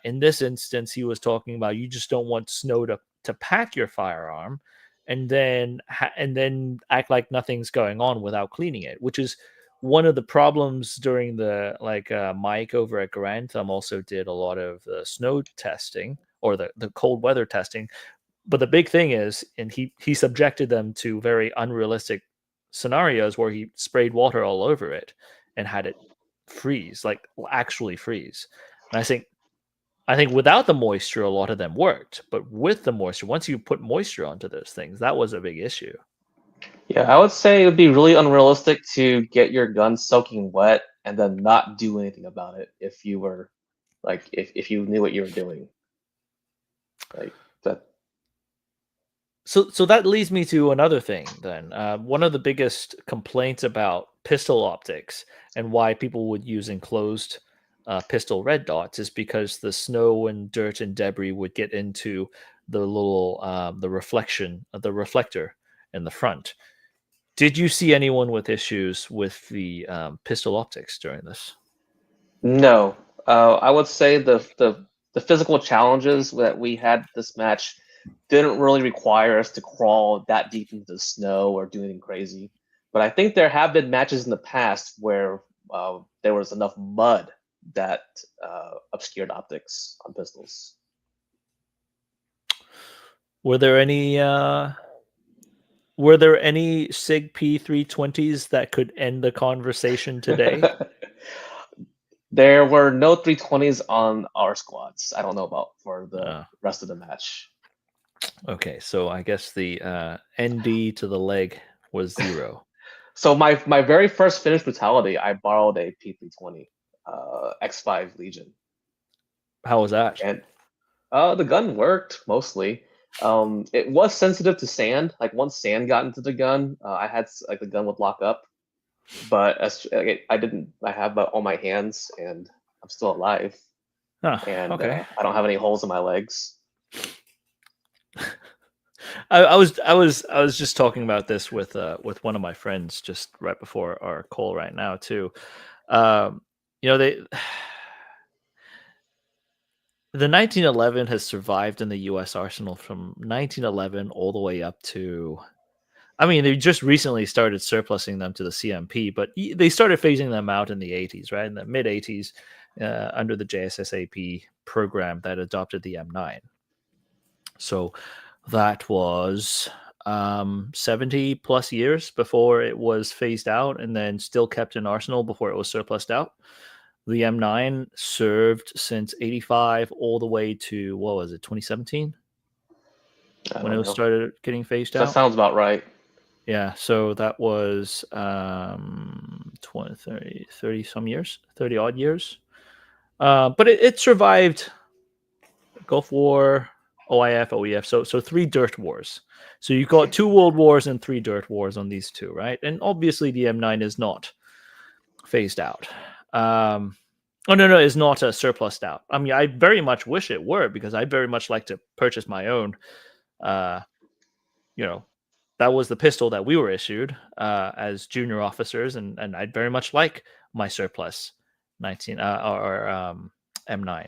In this instance, he was talking about you just don't want snow to pack your firearm and then act like nothing's going on without cleaning it, which is one of the problems during the Mike over at Grantham also did a lot of the snow testing or the cold weather testing. But the big thing is, and he subjected them to very unrealistic scenarios where he sprayed water all over it and had it freeze, like actually freeze. And I think without the moisture, a lot of them worked, but with the moisture, once you put moisture onto those things, that was a big issue. Yeah, I would say it would be really unrealistic to get your gun soaking wet and then not do anything about it if you were if you knew what you were doing. Like that. So that leads me to another thing then. One of the biggest complaints about pistol optics and why people would use enclosed pistol red dots is because the snow and dirt and debris would get into the little the reflector in the front. Did you see anyone with issues with the pistol optics during this? No, I would say the physical challenges that we had this match didn't really require us to crawl that deep into the snow or do anything crazy. But I think there have been matches in the past where there was enough mud that obscured optics on pistols. Were there any SIG P320s that could end the conversation today? There were no 320s on our squads. I don't know about for the rest of the match. Okay, so I guess the ND to the leg was 0. So my very first Finnish Brutality, I borrowed a P320 X5 Legion. How was that? And the gun worked mostly. It was sensitive to sand. Like once sand got into the gun, I had like the gun would lock up. But I have all my hands, and I'm still alive. And okay. I don't have any holes in my legs. I was just talking about this with one of my friends just right before our call right now too. The 1911 has survived in the U.S. arsenal from 1911 all the way up to. I mean, they just recently started surplusing them to the CMP, but they started phasing them out in the 80s, right? In the mid 80s, under the JSSAP program that adopted the M9. So that was 70 plus years before it was phased out and then still kept in arsenal before it was surplused out. The M9 served since 85 all the way to, what was it, 2017? When it started getting phased out? That sounds about right. Yeah, so that was 20, 30 some years, 30 odd years. But it survived Gulf War, OIF, OEF, so 3 dirt wars. So you've got 2 world wars and 3 dirt wars on these 2, right? And obviously the M9 is not phased out. Is not surplused out. I mean, I very much wish it were, because I very much like to purchase my own. That was the pistol that we were issued as junior officers, and I'd very much like my surplus 19 M9.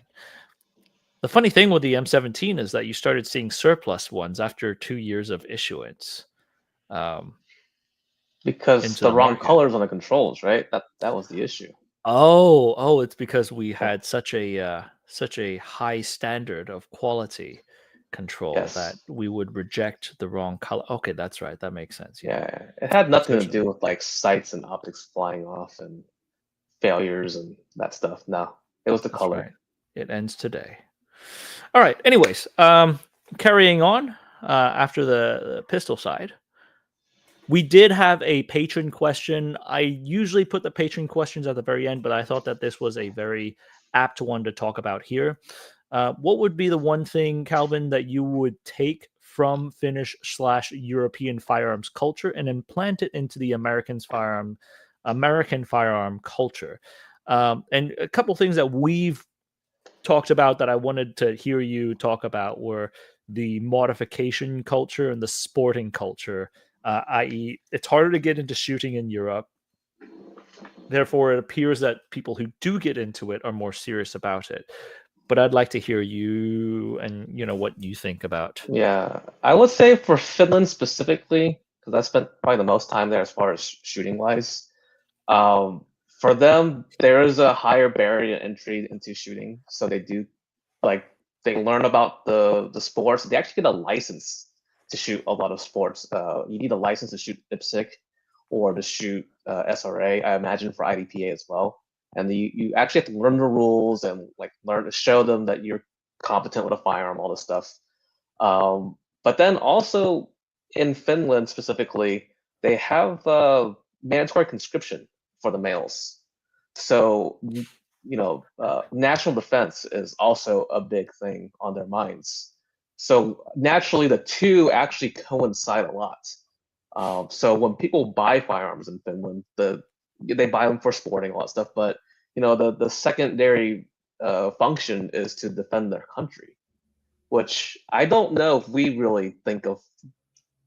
The funny thing with the M17 is that you started seeing surplus ones after 2 years of issuance. Because the wrong colors on the controls, right? That was the issue. Oh, it's because we had such a high standard of quality control that we would reject the wrong color. Okay, that's right. That makes sense. Yeah, it had nothing to do with like sights and optics flying off and failures and that stuff. No, it was the color. Right. It ends today. All right. Anyways, carrying on after the pistol side, we did have a patron question. I usually put the patron questions at the very end, but I thought that this was a very apt one to talk about here. What would be the one thing, Calvin, that you would take from Finnish/European firearms culture and implant it into the American firearm culture? And a couple things that we've talked about that I wanted to hear you talk about were the modification culture and the sporting culture, i.e., it's harder to get into shooting in Europe. Therefore, it appears that people who do get into it are more serious about it. But I'd like to hear you and what you think about. Yeah, I would say for Finland specifically, because I spent probably the most time there as far as shooting wise. For them, there is a higher barrier to entry into shooting, so they do they learn about the sports. They actually get a license to shoot a lot of sports. You need a license to shoot IPSC or to shoot SRA. I imagine for IDPA as well. And you actually have to learn the rules and learn to show them that you're competent with a firearm, all this stuff. But then also in Finland specifically, they have mandatory conscription for the males. So national defense is also a big thing on their minds. So naturally, the two actually coincide a lot. So when people buy firearms in Finland, they buy them for sporting, all that stuff. But the secondary function is to defend their country. which I don't know if we really think of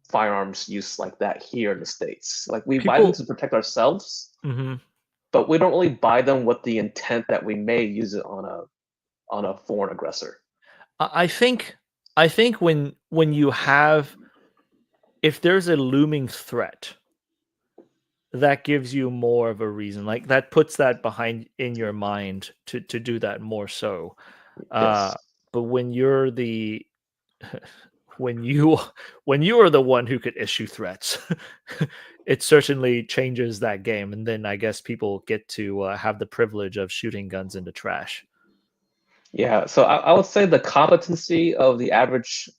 firearms use like that here in the States. Like we buy them People. to protect ourselves, Mhm. but we don't really buy them with the intent that we may use it on a foreign aggressor. I think when you have, if there's a looming threat, that gives you more of a reason. Like that puts that behind in your mind to do that more so. Yes, But when you're the when you when you are the one who could issue threats, it certainly changes that game. And then I guess people get to have the privilege of shooting guns into trash. yeah. So I would say the competency of the average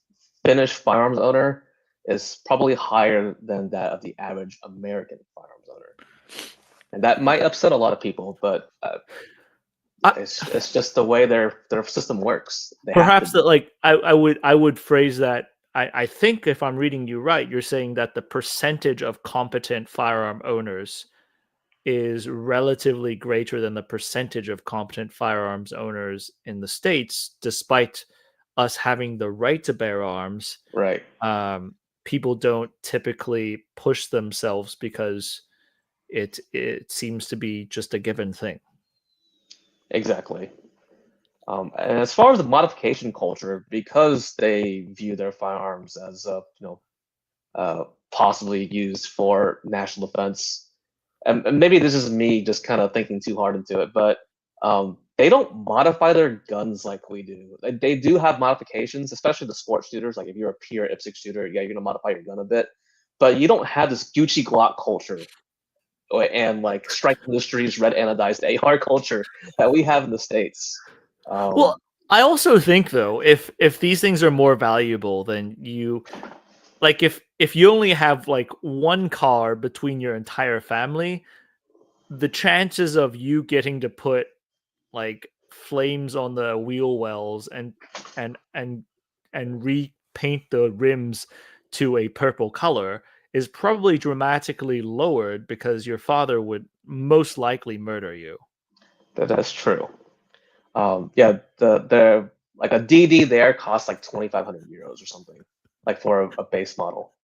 Finnish firearms owner is probably higher than that of the average American firearms owner, and that might upset a lot of people, but I, it's just the way their system works. They have to Perhaps do that, it. like, I would phrase that. I think if I'm reading you right, you're saying that the percentage of competent firearm owners is relatively greater than the percentage of competent firearms owners in the States, despite us having the right to bear arms. Right. People don't typically push themselves because it seems to be just a given thing. Exactly. And as far as the modification culture, because they view their firearms as possibly used for national defense, and maybe this is me just kind of thinking too hard into it, but they don't modify their guns like we do. They do have modifications, especially the sports shooters. Like if you're a pure IPSC shooter, yeah, you're gonna modify your gun a bit, but you don't have this Gucci Glock culture and like Strike Industries red anodized AR culture that we have in the States. Well, I also think though, if these things are more valuable, then you, like, if you only have like one car between your entire family, the chances of you getting to put like flames on the wheel wells and and and repaint the rims to a purple color is probably dramatically lowered because your father would most likely murder you. That's true. Yeah, the like a DD there costs like 2,500 euros or something, like for a base model.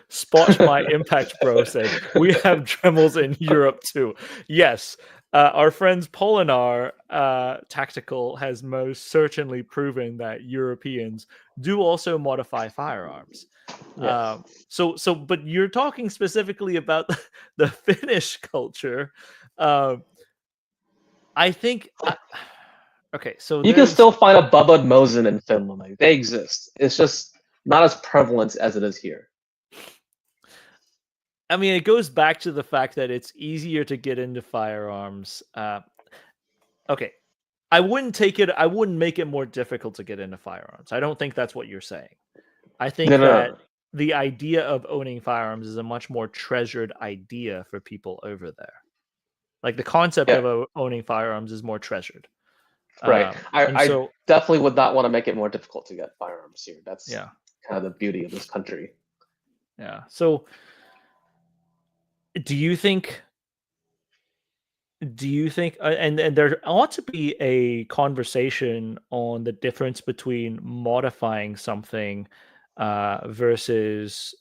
Spot my impact bro said we have Dremels in Europe too. Yes, our friends Polinar Tactical has most certainly proven that Europeans do also modify firearms. Yes. But you're talking specifically about the Finnish culture. Uh, I think. Okay, so You can there's. still find a Bubba Mosin in Finland. Like they exist. It's just not as prevalent as it is here. I mean, it goes back to the fact that it's easier to get into firearms. Okay, I wouldn't make it more difficult to get into firearms. I don't think that's what you're saying. I No, think no, that no. the idea of owning firearms is a much more treasured idea for people over there. Like the concept Yeah, of owning firearms is more treasured. right. And I so, definitely would not want to make it more difficult to get firearms here. That's yeah, kind of the beauty of this country. yeah. So, do you think? And there ought to be a conversation on the difference between modifying something versus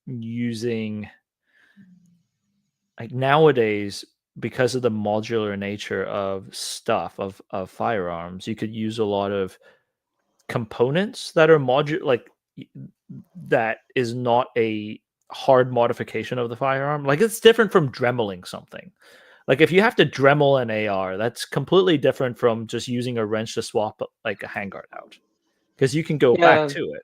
using, like, nowadays, because of the modular nature of stuff of firearms, you could use a lot of components that are modular, like that is not a hard modification of the firearm. Like it's different from dremeling something. Like if you have to Dremel an AR, that's completely different from just using a wrench to swap like a handguard out, because you can go back Yeah, to it.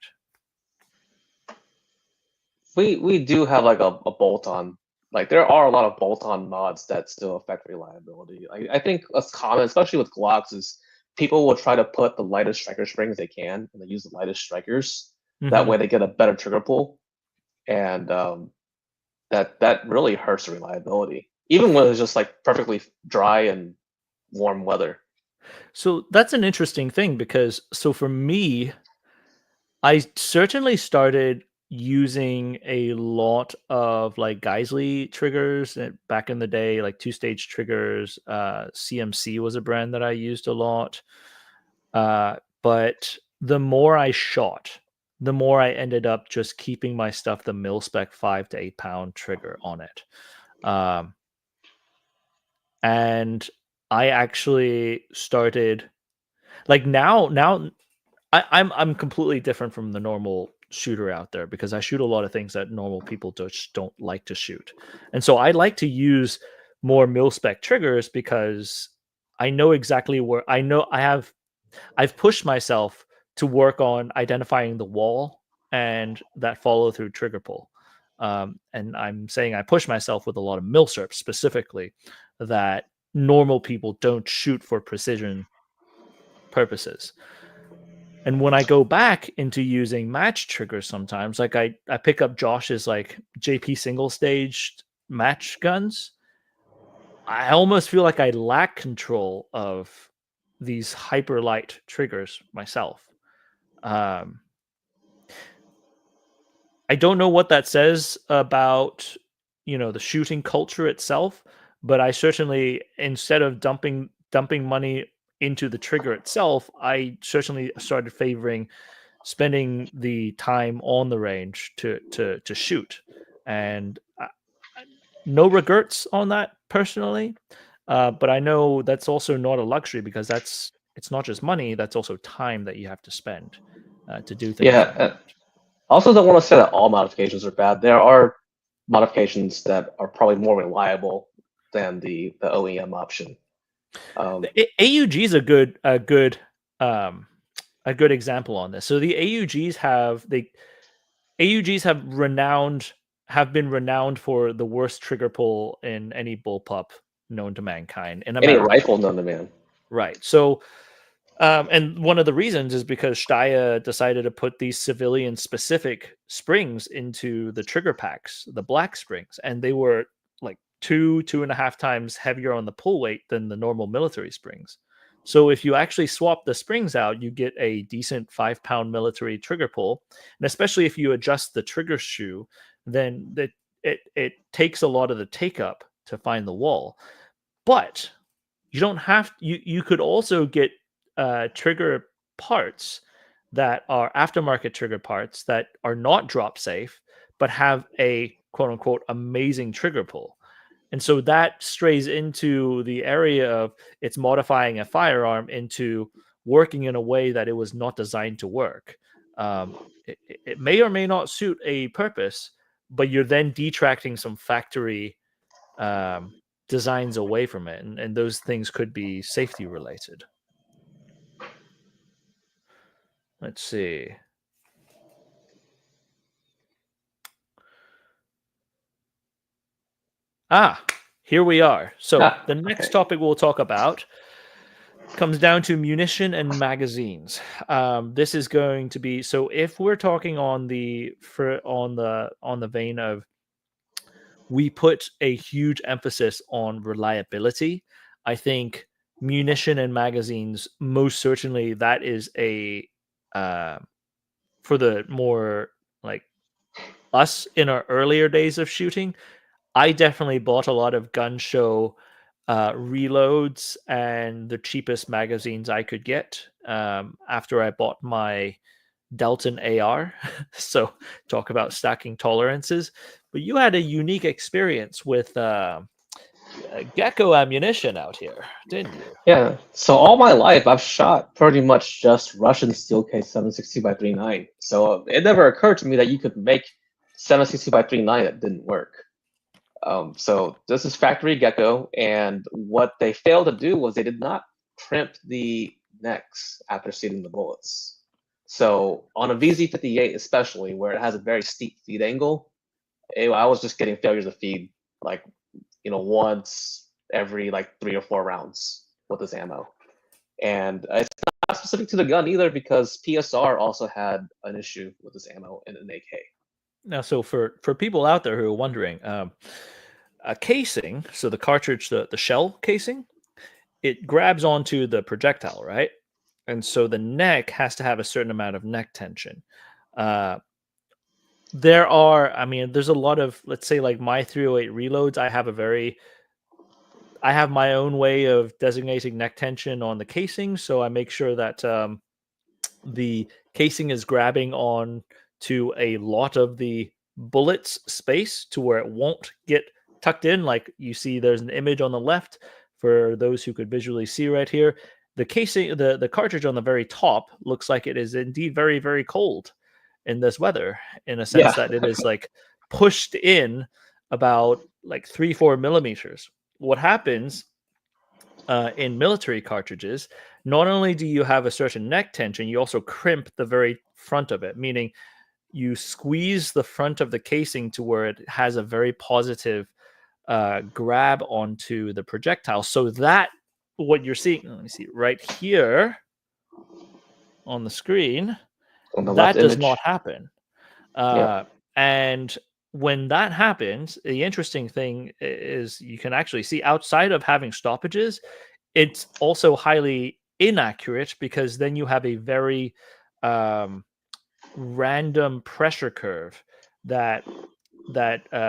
we do have like a bolt-on. Like there are a lot of bolt-on mods that still affect reliability. I think what's common, especially with Glocks, is people will try to put the lightest striker springs they can, and they use the lightest strikers. That Hmm. way, they get a better trigger pull, and that really hurts the reliability, even when it's just like perfectly dry and warm weather. So that's an interesting thing because, so for me, I certainly started using a lot of like Geisley triggers back in the day, like two-stage triggers. CMC was a brand that I used a lot. But the more I shot, the more I ended up just keeping my stuff the mil spec 5 to 8 pound trigger on it. And I actually started like now I'm completely different from the normal shooter out there because I shoot a lot of things that normal people just don't like to shoot. And so I like to use more mil spec triggers because I know exactly where I've pushed myself to work on identifying the wall and that follow through trigger pull. And I'm saying I push myself with a lot of milsurps specifically that normal people don't shoot for precision purposes. And when I go back into using match triggers sometimes, like I pick up Josh's like JP single staged match guns, I almost feel like I lack control of these hyper light triggers myself. I don't know what that says about, the shooting culture itself, but I certainly, instead of dumping money into the trigger itself, I certainly started favoring spending the time on the range to shoot, and no regrets on that personally. But I know that's also not a luxury because it's not just money; that's also time that you have to spend to do things Yeah. like that. Also, don't want to say that all modifications are bad. There are modifications that are probably more reliable than the OEM option. AUG is a good example on this. So the AUGs have been renowned for the worst trigger pull in any bullpup known to mankind in Any America. rifle known to man. Right. So and one of the reasons is because Steyr decided to put these civilian specific springs into the trigger packs, the black springs, and they were like 2.5 times heavier on the pull weight than the normal military springs. So if you actually swap the springs out, you get a decent 5-pound military trigger pull. And especially if you adjust the trigger shoe, then it takes a lot of the take up to find the wall. But you don't have you could also get trigger parts that are aftermarket trigger parts that are not drop safe but have a quote unquote amazing trigger pull. And so that strays into the area of it's modifying a firearm into working in a way that it was not designed to work. It may or may not suit a purpose, but you're then detracting some factory designs away from it. And those things could be safety related. Let's see. Here we are. So the next topic we'll talk about comes down to munition and magazines. This is going to be, so if we're talking on the vein of we put a huge emphasis on reliability, I think munition and magazines, most certainly that is a for the more like us in our earlier days of shooting, I definitely bought a lot of gun show reloads and the cheapest magazines I could get after I bought my Delton AR. So talk about stacking tolerances. But you had a unique experience with Gecko ammunition out here, didn't you? Yeah. So all my life, I've shot pretty much just Russian steel case 760x39. So it never occurred to me that you could make 760x39 that didn't work. So this is factory Gecko, and what they failed to do was they did not crimp the necks after seating the bullets. So on a VZ58 especially, where it has a very steep feed angle, I was just getting failures of feed like once every like 3 or 4 rounds with this ammo. And it's not specific to the gun either, because PSR also had an issue with this ammo in an AK. Now, so for people out there who are wondering, a casing, so the cartridge, the shell casing, it grabs onto the projectile, right? And so the neck has to have a certain amount of neck tension. There's a lot of, let's say, like my 308 reloads, I have my own way of designating neck tension on the casing, so I make sure that the casing is grabbing on to a lot of the bullet's space to where it won't get tucked in. Like you see, there's an image on the left for those who could visually see right here. The casing, the cartridge on the very top looks like it is indeed very, very cold in this weather, in a sense that it is like pushed in about like 3-4 millimeters. What happens in military cartridges, not only do you have a certain neck tension, you also crimp the very front of it, meaning you squeeze the front of the casing to where it has a very positive grab onto the projectile, so that what you're seeing, let me see right here on the screen, that does not happen. And when that happens, the interesting thing is you can actually see, outside of having stoppages, it's also highly inaccurate, because then you have a very random pressure curve that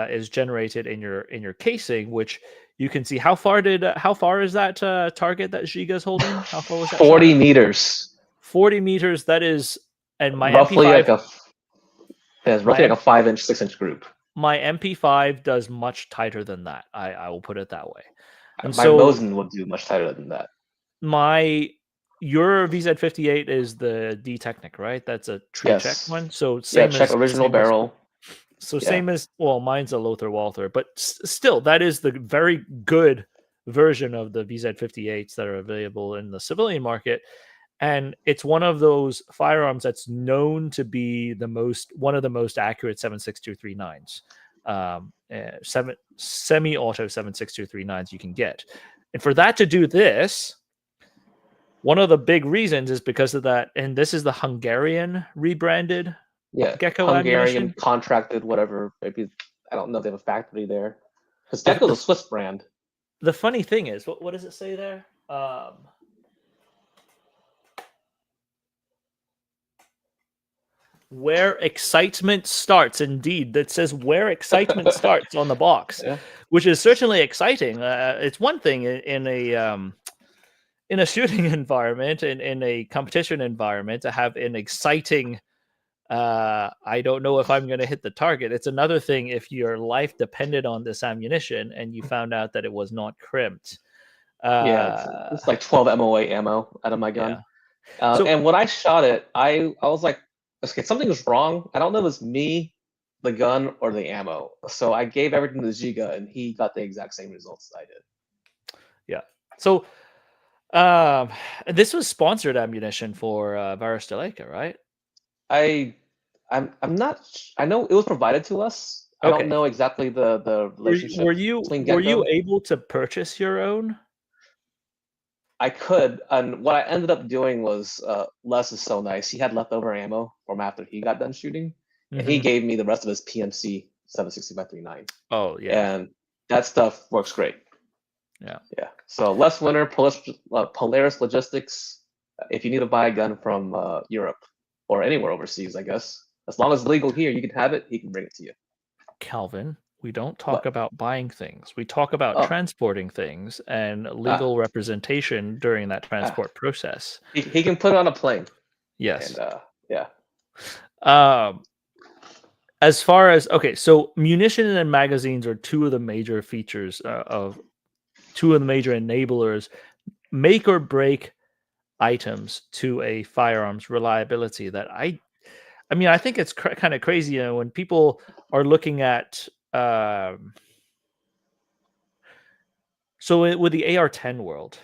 is generated in your casing, which you can see. How far is that target that Giga's holding? How far was that? 40 meters. 40 meters. That is, and my roughly MP5, like a 5-inch, 6-inch group. My MP5 does much tighter than that. I will put it that way. And my Mosin would do much tighter than that. Your VZ58 is the D Technic, right? That's a tree check one. So same check original barrel. Same as, well, mine's a Lothar Walther, but still, that is the very good version of the VZ58s that are available in the civilian market. And it's one of those firearms that's known to be one of the most accurate 7.6239s, semi-auto 7.6239s you can get. And for that to do this, one of the big reasons is because of that. And this is the Hungarian rebranded Gecko Hungarian ammunition. Contracted, whatever. Maybe, I don't know if they have a factory there. Because Gecko's a Swiss brand. The funny thing is, what does it say there? Where excitement starts. Indeed, that says where excitement starts on the box, which is certainly exciting. It's one thing in a shooting environment, in a competition environment, to have an exciting, I don't know if I'm going to hit the target. It's another thing if your life depended on this ammunition and you found out that it was not crimped. It's like 12 MOA ammo out of my gun. And when I shot it, I was like, okay, something was wrong. I don't know if it's me, the gun, or the ammo. So I gave everything to Giga, and he got the exact same results I did. Yeah. So this was sponsored ammunition for Varusteleka, right? I'm not. I know it was provided to us. I don't know exactly the relationship. Were you able to purchase your own? I could, and what I ended up doing was, Les is so nice. He had leftover ammo from after he got done shooting, and he gave me the rest of his PMC 7.60x39. Oh yeah, and that stuff works great. Yeah. So Les Winter, Polaris Logistics. If you need to buy a gun from Europe or anywhere overseas, I guess, as long as it's legal here, you can have it. He can bring it to you. Calvin, we don't talk about buying things. We talk about transporting things and legal representation during that transport process. He can put it on a plane. Yes. And, as far as, so munition and magazines are two of the major features two of the major enablers, make or break items to a firearm's reliability. That I think it's kind of crazy, when people are looking at. So with the AR-10 world,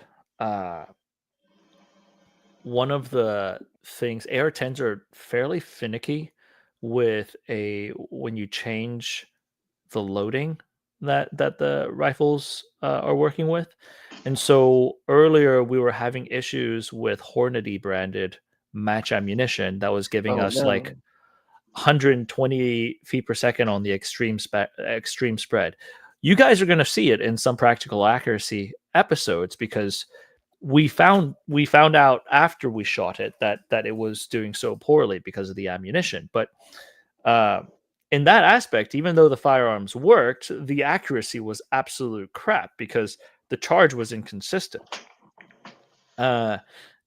one of the things, AR-10s are fairly finicky when you change the loading that the rifles are working with. And so earlier we were having issues with Hornady branded match ammunition that was giving us like 120 feet per second on the extreme spread. You guys are going to see it in some practical accuracy episodes, because we found out after we shot it that it was doing so poorly because of the ammunition. But in that aspect, even though the firearms worked, the accuracy was absolute crap because the charge was inconsistent.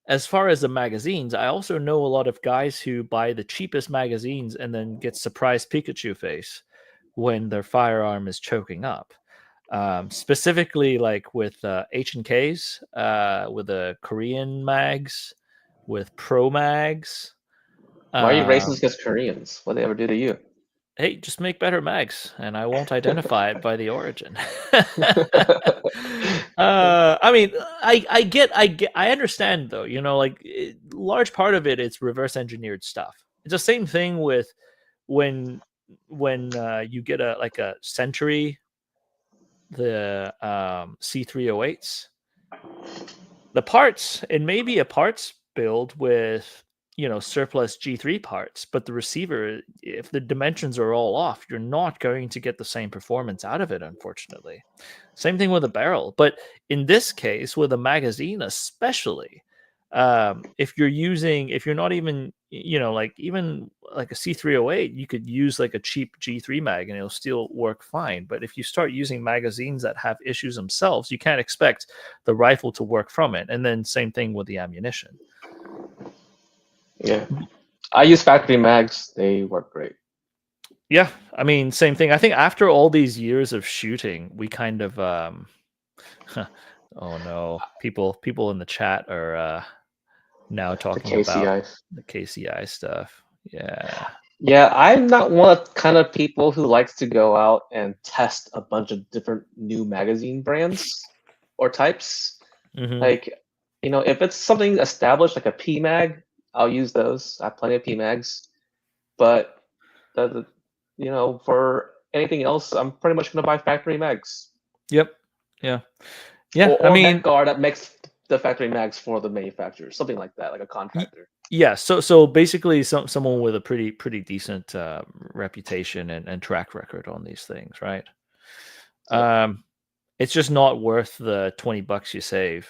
as far as the magazines, I also know a lot of guys who buy the cheapest magazines and then get surprise Pikachu face when their firearm is choking up. Specifically, like with H&Ks, with the Korean mags, with Pro mags. Why are you racist against Koreans? What did they ever do to you? Hey, just make better mags, and I won't identify it by the origin. I mean, I understand though. Like large part of it, it's reverse engineered stuff. It's the same thing with when you get a Century, the C308s. The parts, it may be a parts build with surplus G3 parts, but the receiver, if the dimensions are all off, you're not going to get the same performance out of it, unfortunately. Same thing with a barrel, but in this case with a magazine especially, if you're not even even like a C308, you could use like a cheap G3 mag and it'll still work fine. But if you start using magazines that have issues themselves, you can't expect the rifle to work from it. And then same thing with the ammunition. Yeah, I use factory mags. They work great. Yeah, I mean, same thing. I think after all these years of shooting, we kind of oh no, people in the chat are now talking about the KCI stuff. Yeah, I'm not one of the kind of people who likes to go out and test a bunch of different new magazine brands or types. Mm-hmm. Like, if it's something established like a P mag, I'll use those. I have plenty of P mags. But for anything else, I'm pretty much gonna buy factory mags. Yep. Yeah. Yeah. Or I mean, Guard that makes the factory mags for the manufacturer, something like that, like a contractor. Yeah. So basically, someone with a pretty decent reputation and track record on these things, right? Yeah. It's just not worth the $20 you save,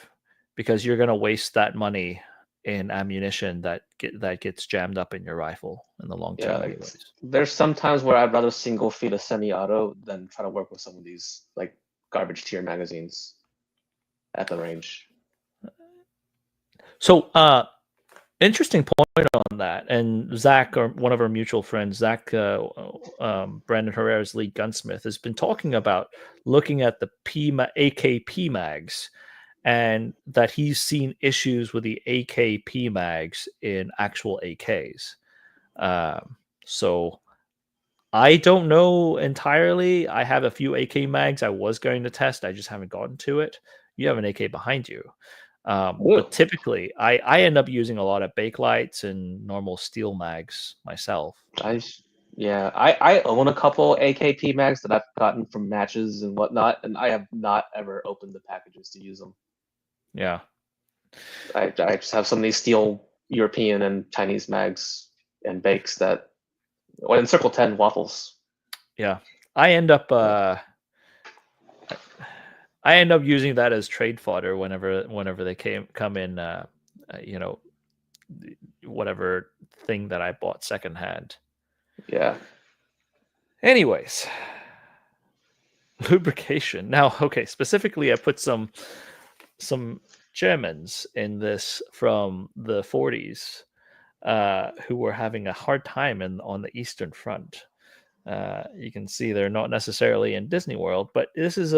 because you're gonna waste that money in ammunition that gets jammed up in your rifle in the long term. Anyways. There's some times where I'd rather single feed a semi-auto than try to work with some of these like garbage tier magazines at the range. So interesting point on that. And Zach, or one of our mutual friends, Zach Brandon Herrera's lead gunsmith, has been talking about looking at the AKP mags, and that he's seen issues with the AKP mags in actual AKs. So I don't know entirely. I have a few AK mags I was going to test. I just haven't gotten to it. You have an AK behind you. But typically, I end up using a lot of Bakelights and normal steel mags myself. I own a couple AKP mags that I've gotten from matches and whatnot, and I have not ever opened the packages to use them. Yeah. I just have some of these steel European and Chinese mags and bakes that, in Circle 10 waffles. Yeah. I end up using that as trade fodder whenever they come in, whatever thing that I bought secondhand. Yeah. Anyways, lubrication. Now, okay, specifically, I put some Germans in this from the 40s who were having a hard time on the Eastern Front. You can see they're not necessarily in Disney World, but this is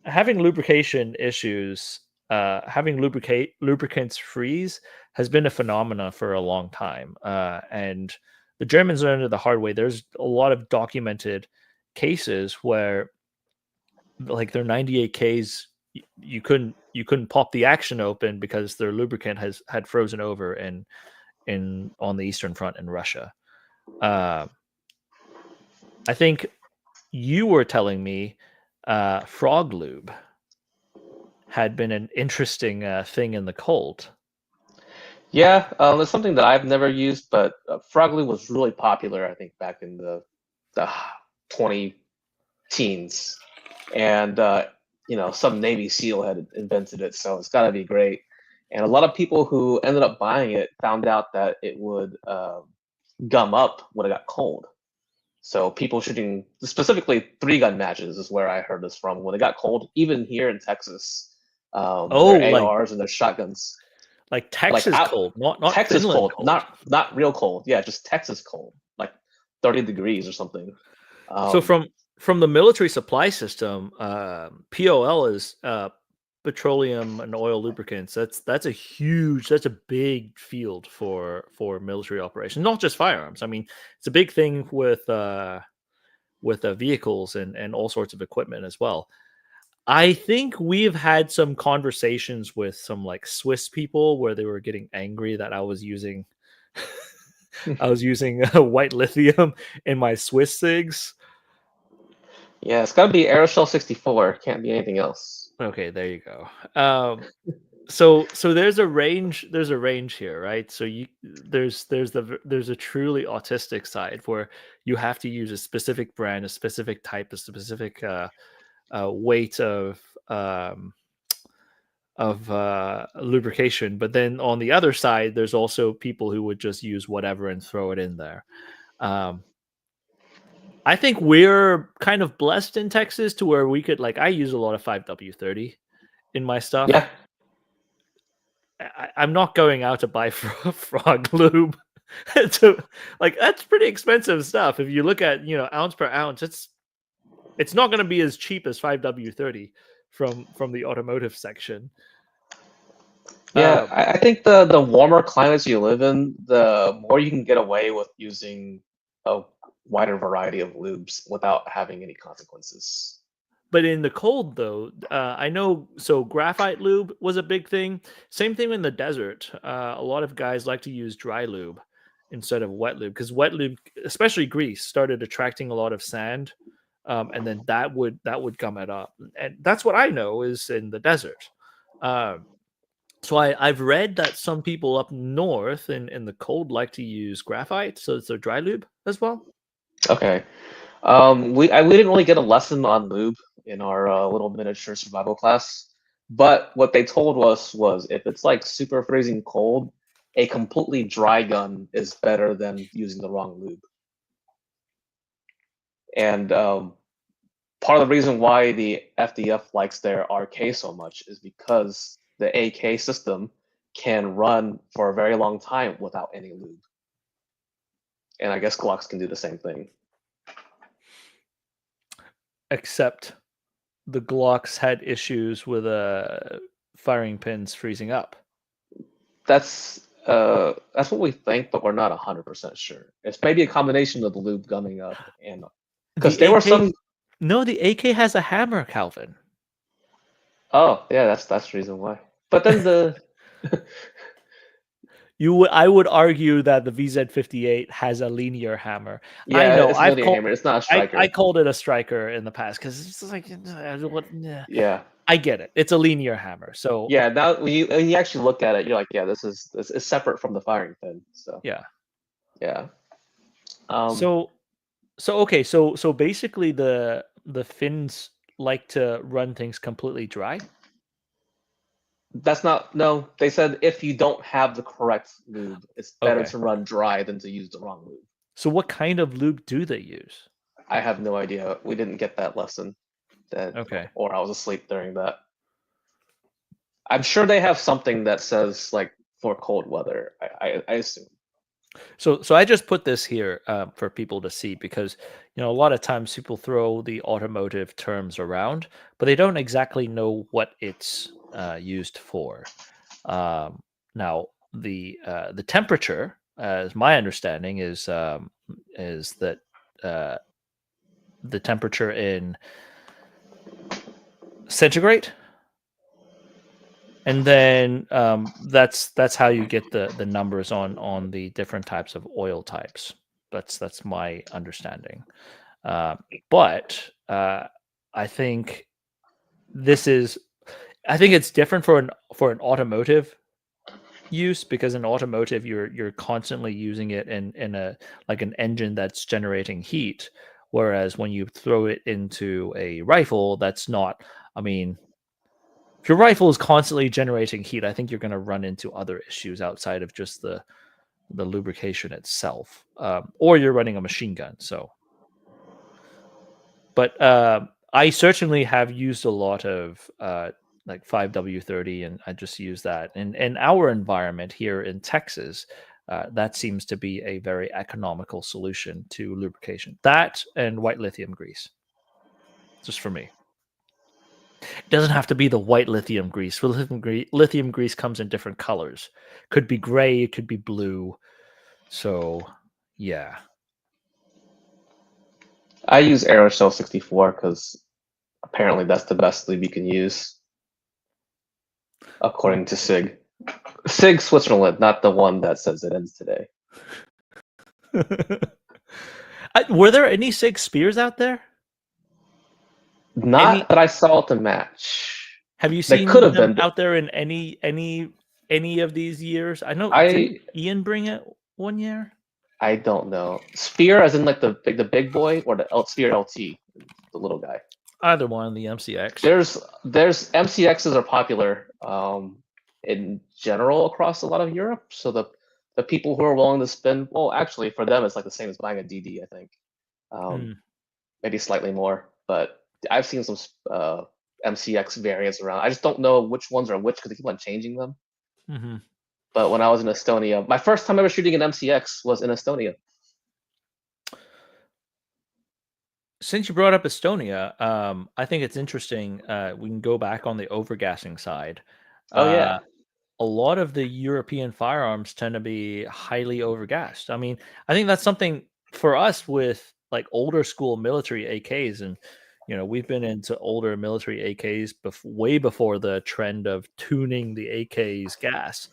having lubrication issues. Having lubricants freeze has been a phenomenon for a long time, and the Germans learned it the hard way. There's a lot of documented cases where, like, their 98Ks, you couldn't pop the action open because their lubricant had frozen over on the Eastern Front in Russia. I think you were telling me Frog Lube had been an interesting thing in the cold. Yeah, it's something that I've never used, but Frog Lube was really popular, I think, back in the 20-teens. And, some Navy SEAL had invented it, so it's got to be great. And a lot of people who ended up buying it found out that it would gum up when it got cold. So people shooting, specifically 3-gun matches is where I heard this from. When it got cold, even here in Texas, their ARs and their shotguns. Like Texas out- cold, not Texas Finland cold, not real cold. Yeah, just Texas cold, like 30 degrees or something. So from the military supply system, POL is petroleum and oil lubricants. That's a big field for military operations, not just firearms. I mean, it's a big thing with vehicles and all sorts of equipment as well. I think we've had some conversations with some like Swiss people where they were getting angry that I was using white lithium in my Swiss SIGs. yeah, it's got to be Aeroshell 64. Can't be anything else. Okay, there you go. So there's a range here, right? So there's a truly autistic side where you have to use a specific brand, a specific type, a specific weight of lubrication. But then on the other side, there's also people who would just use whatever and throw it in there. I think we're kind of blessed in Texas to where we could, like, I use a lot of 5W30 in my stuff. Yeah. I'm not going out to buy frog lube. That's pretty expensive stuff. If you look at, ounce per ounce, it's not going to be as cheap as 5W30 from the automotive section. Yeah, I think the warmer climates you live in, the more you can get away with using a wider variety of lubes without having any consequences. But in the cold, though, I know, so graphite lube was a big thing. Same thing in the desert. A lot of guys like to use dry lube instead of wet lube, because wet lube, especially grease, started attracting a lot of sand, and then that would gum it up. And that's what I know is in the desert. So I've read that some people up north in the cold like to use graphite, so it's a dry lube as well. Okay. We didn't really get a lesson on lube in our little miniature survival class, but what they told us was if it's like super freezing cold, a completely dry gun is better than using the wrong lube. And part of the reason why the FDF likes their RK so much is because the AK system can run for a very long time without any lube. And I guess Glocks can do the same thing. Except the Glocks had issues with firing pins freezing up. That's what we think, but we're not 100% sure. It's maybe a combination of the lube gumming up and because there were some. No, the AK has a hammer, Calvin. Oh yeah, that's the reason why. But then the I would argue that the VZ58 has a linear hammer. Yeah, I know. it's a linear hammer. It's not a striker. I called it a striker in the past because it's like, yeah, I get it. It's a linear hammer. So yeah, now when you actually look at it, you're like, yeah, this is separate from the firing pin. So yeah. So basically the Finns like to run things completely dry. That's not, no, they said if you don't have the correct lube, it's better to run dry than to use the wrong lube. So what kind of lube do they use? I have no idea. We didn't get that lesson. Or I was asleep during that. I'm sure they have something that says like for cold weather, I assume. So I just put this here for people to see because, a lot of times people throw the automotive terms around, but they don't exactly know what it's used for. Now, the temperature, as my understanding, is that the temperature in centigrade, and then that's how you get the numbers on the different types of oil types. That's my understanding. But I think it's different for an automotive use, because in automotive you're constantly using it in a like an engine that's generating heat, whereas when you throw it into a rifle, that's not. I mean, if your rifle is constantly generating heat, I think you're going to run into other issues outside of just the lubrication itself, or you're running a machine gun. So, but I certainly have used a lot of like 5W30, and I just use that. And in our environment here in Texas, that seems to be a very economical solution to lubrication. That and white lithium grease, just for me. It doesn't have to be the white lithium grease. Lithium grease comes in different colors. Could be gray, it could be blue. So, yeah. I use Aeroshell 64 because apparently that's the best lube you can use, according to SIG. SIG Switzerland, not the one that says it ends today. Were there any SIG spears out there? Not that I saw at the match. Have you They seen could have them been. out there in any of these years? I know. I- Didn't Ian bring it one year? I don't know. Spear, as in like the big boy, or the Spear LT, the little guy. Either one, the MCX. There's MCXs are popular in general across a lot of Europe. So the people who are willing to spend, well, actually for them it's like the same as buying a DD, I think. Maybe slightly more, but I've seen some MCX variants around. I just don't know which ones are which because they keep on changing them. Mm-hmm. But when I was in Estonia, my first time ever shooting an MCX was in Estonia. Since you brought up Estonia, I think it's interesting. We can go back on the overgassing side. Oh yeah. A lot of the European firearms tend to be highly overgassed. I mean, I think that's something for us with like older school military AKs, and we've been into older military AKs way before the trend of tuning the AK's gas.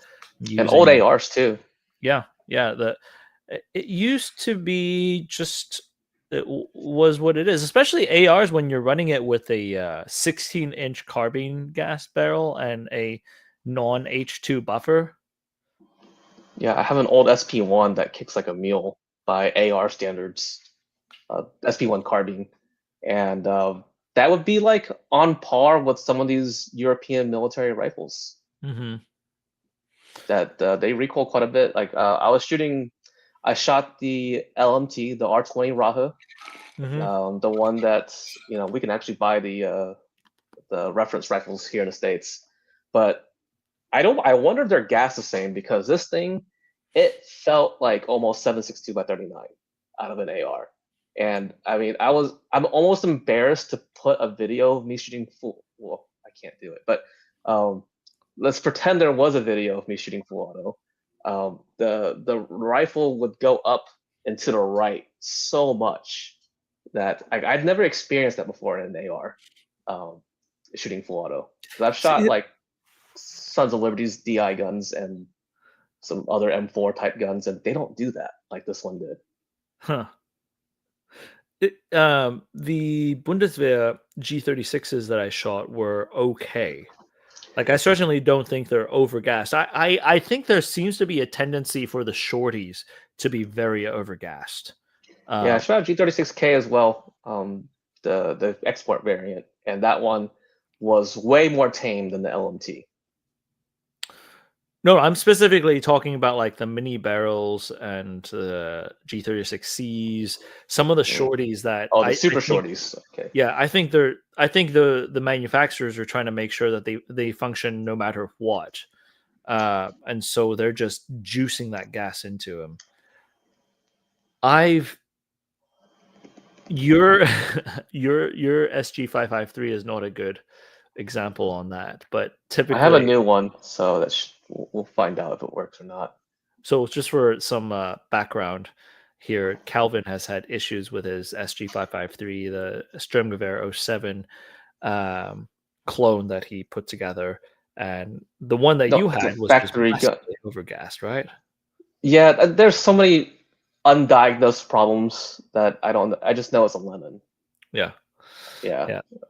And old ARs too. Yeah. It used to be just it was what it is, especially ARs when you're running it with a 16-inch carbine gas barrel and a non-H2 buffer. Yeah, I have an old SP1 that kicks like a mule by AR standards, SP1 carbine, and that would be like on par with some of these European military rifles. Mm-hmm. That they recoil quite a bit. Like I shot the LMT, the R20 Rahu, the one that we can actually buy the reference rifles here in the States, but I wonder if their gas the same, because this thing, it felt like almost 7.62 by 39 out of an AR. And I mean, I'm almost embarrassed to put a video of me shooting full. Well, I can't do it, but let's pretend there was a video of me shooting full auto. The rifle would go up and to the right so much that I'd never experienced that before in an AR, shooting full auto. I've shot like Sons of Liberty's DI guns and some other M4 type guns, and they don't do that like this one did. Huh. The Bundeswehr G36s that I shot were okay. Like, I certainly don't think they're overgassed. I think there seems to be a tendency for the shorties to be very overgassed. Yeah, I shot a G36K as well, the export variant, and that one was way more tame than the LMT. No, I'm specifically talking about like the mini barrels and G36Cs, some of the shorties that the super shorties. Okay. Yeah, I think the manufacturers are trying to make sure that they function no matter what, and so they're just juicing that gas into them. Your SG553 is not a good example on that, but typically I have a new one, so we'll find out if it works or not. So just for some background here, Calvin has had issues with his SG553, the Stromgewehr 07 clone that he put together, and the one that you had was factory overgassed, right? Yeah, there's so many undiagnosed problems that I just know it's a lemon. Yeah.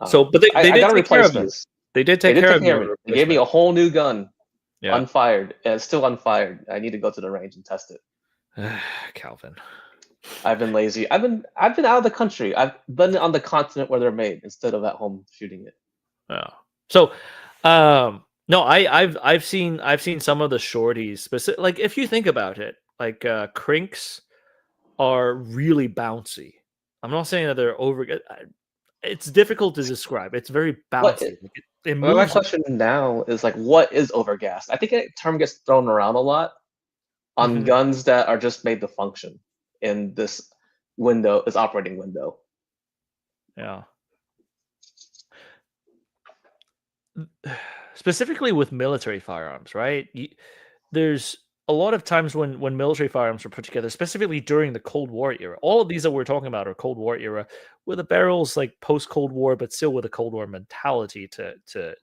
So, but they did got take care of you. They did take care of you. They gave me a whole new gun, yeah. unfired, and it's still unfired. I need to go to the range and test it. Calvin, I've been lazy. I've been out of the country. I've been on the continent where they're made instead of at home shooting it. Oh, so no, I've seen some of the shorties. Like, if you think about it, like crinks are really bouncy. I'm not saying that they're over. it's difficult to describe. It's very What bouncy. Like, it my moves. question now is like, what is overgassed? I think that term gets thrown around a lot on Mhm. guns that are just made to function in this operating window. Yeah. Specifically with military firearms, right? There's a lot of times when military firearms were put together, specifically during the Cold War era. All of these that we're talking about are Cold War era, with the barrels like post Cold War, but still with a Cold War mentality to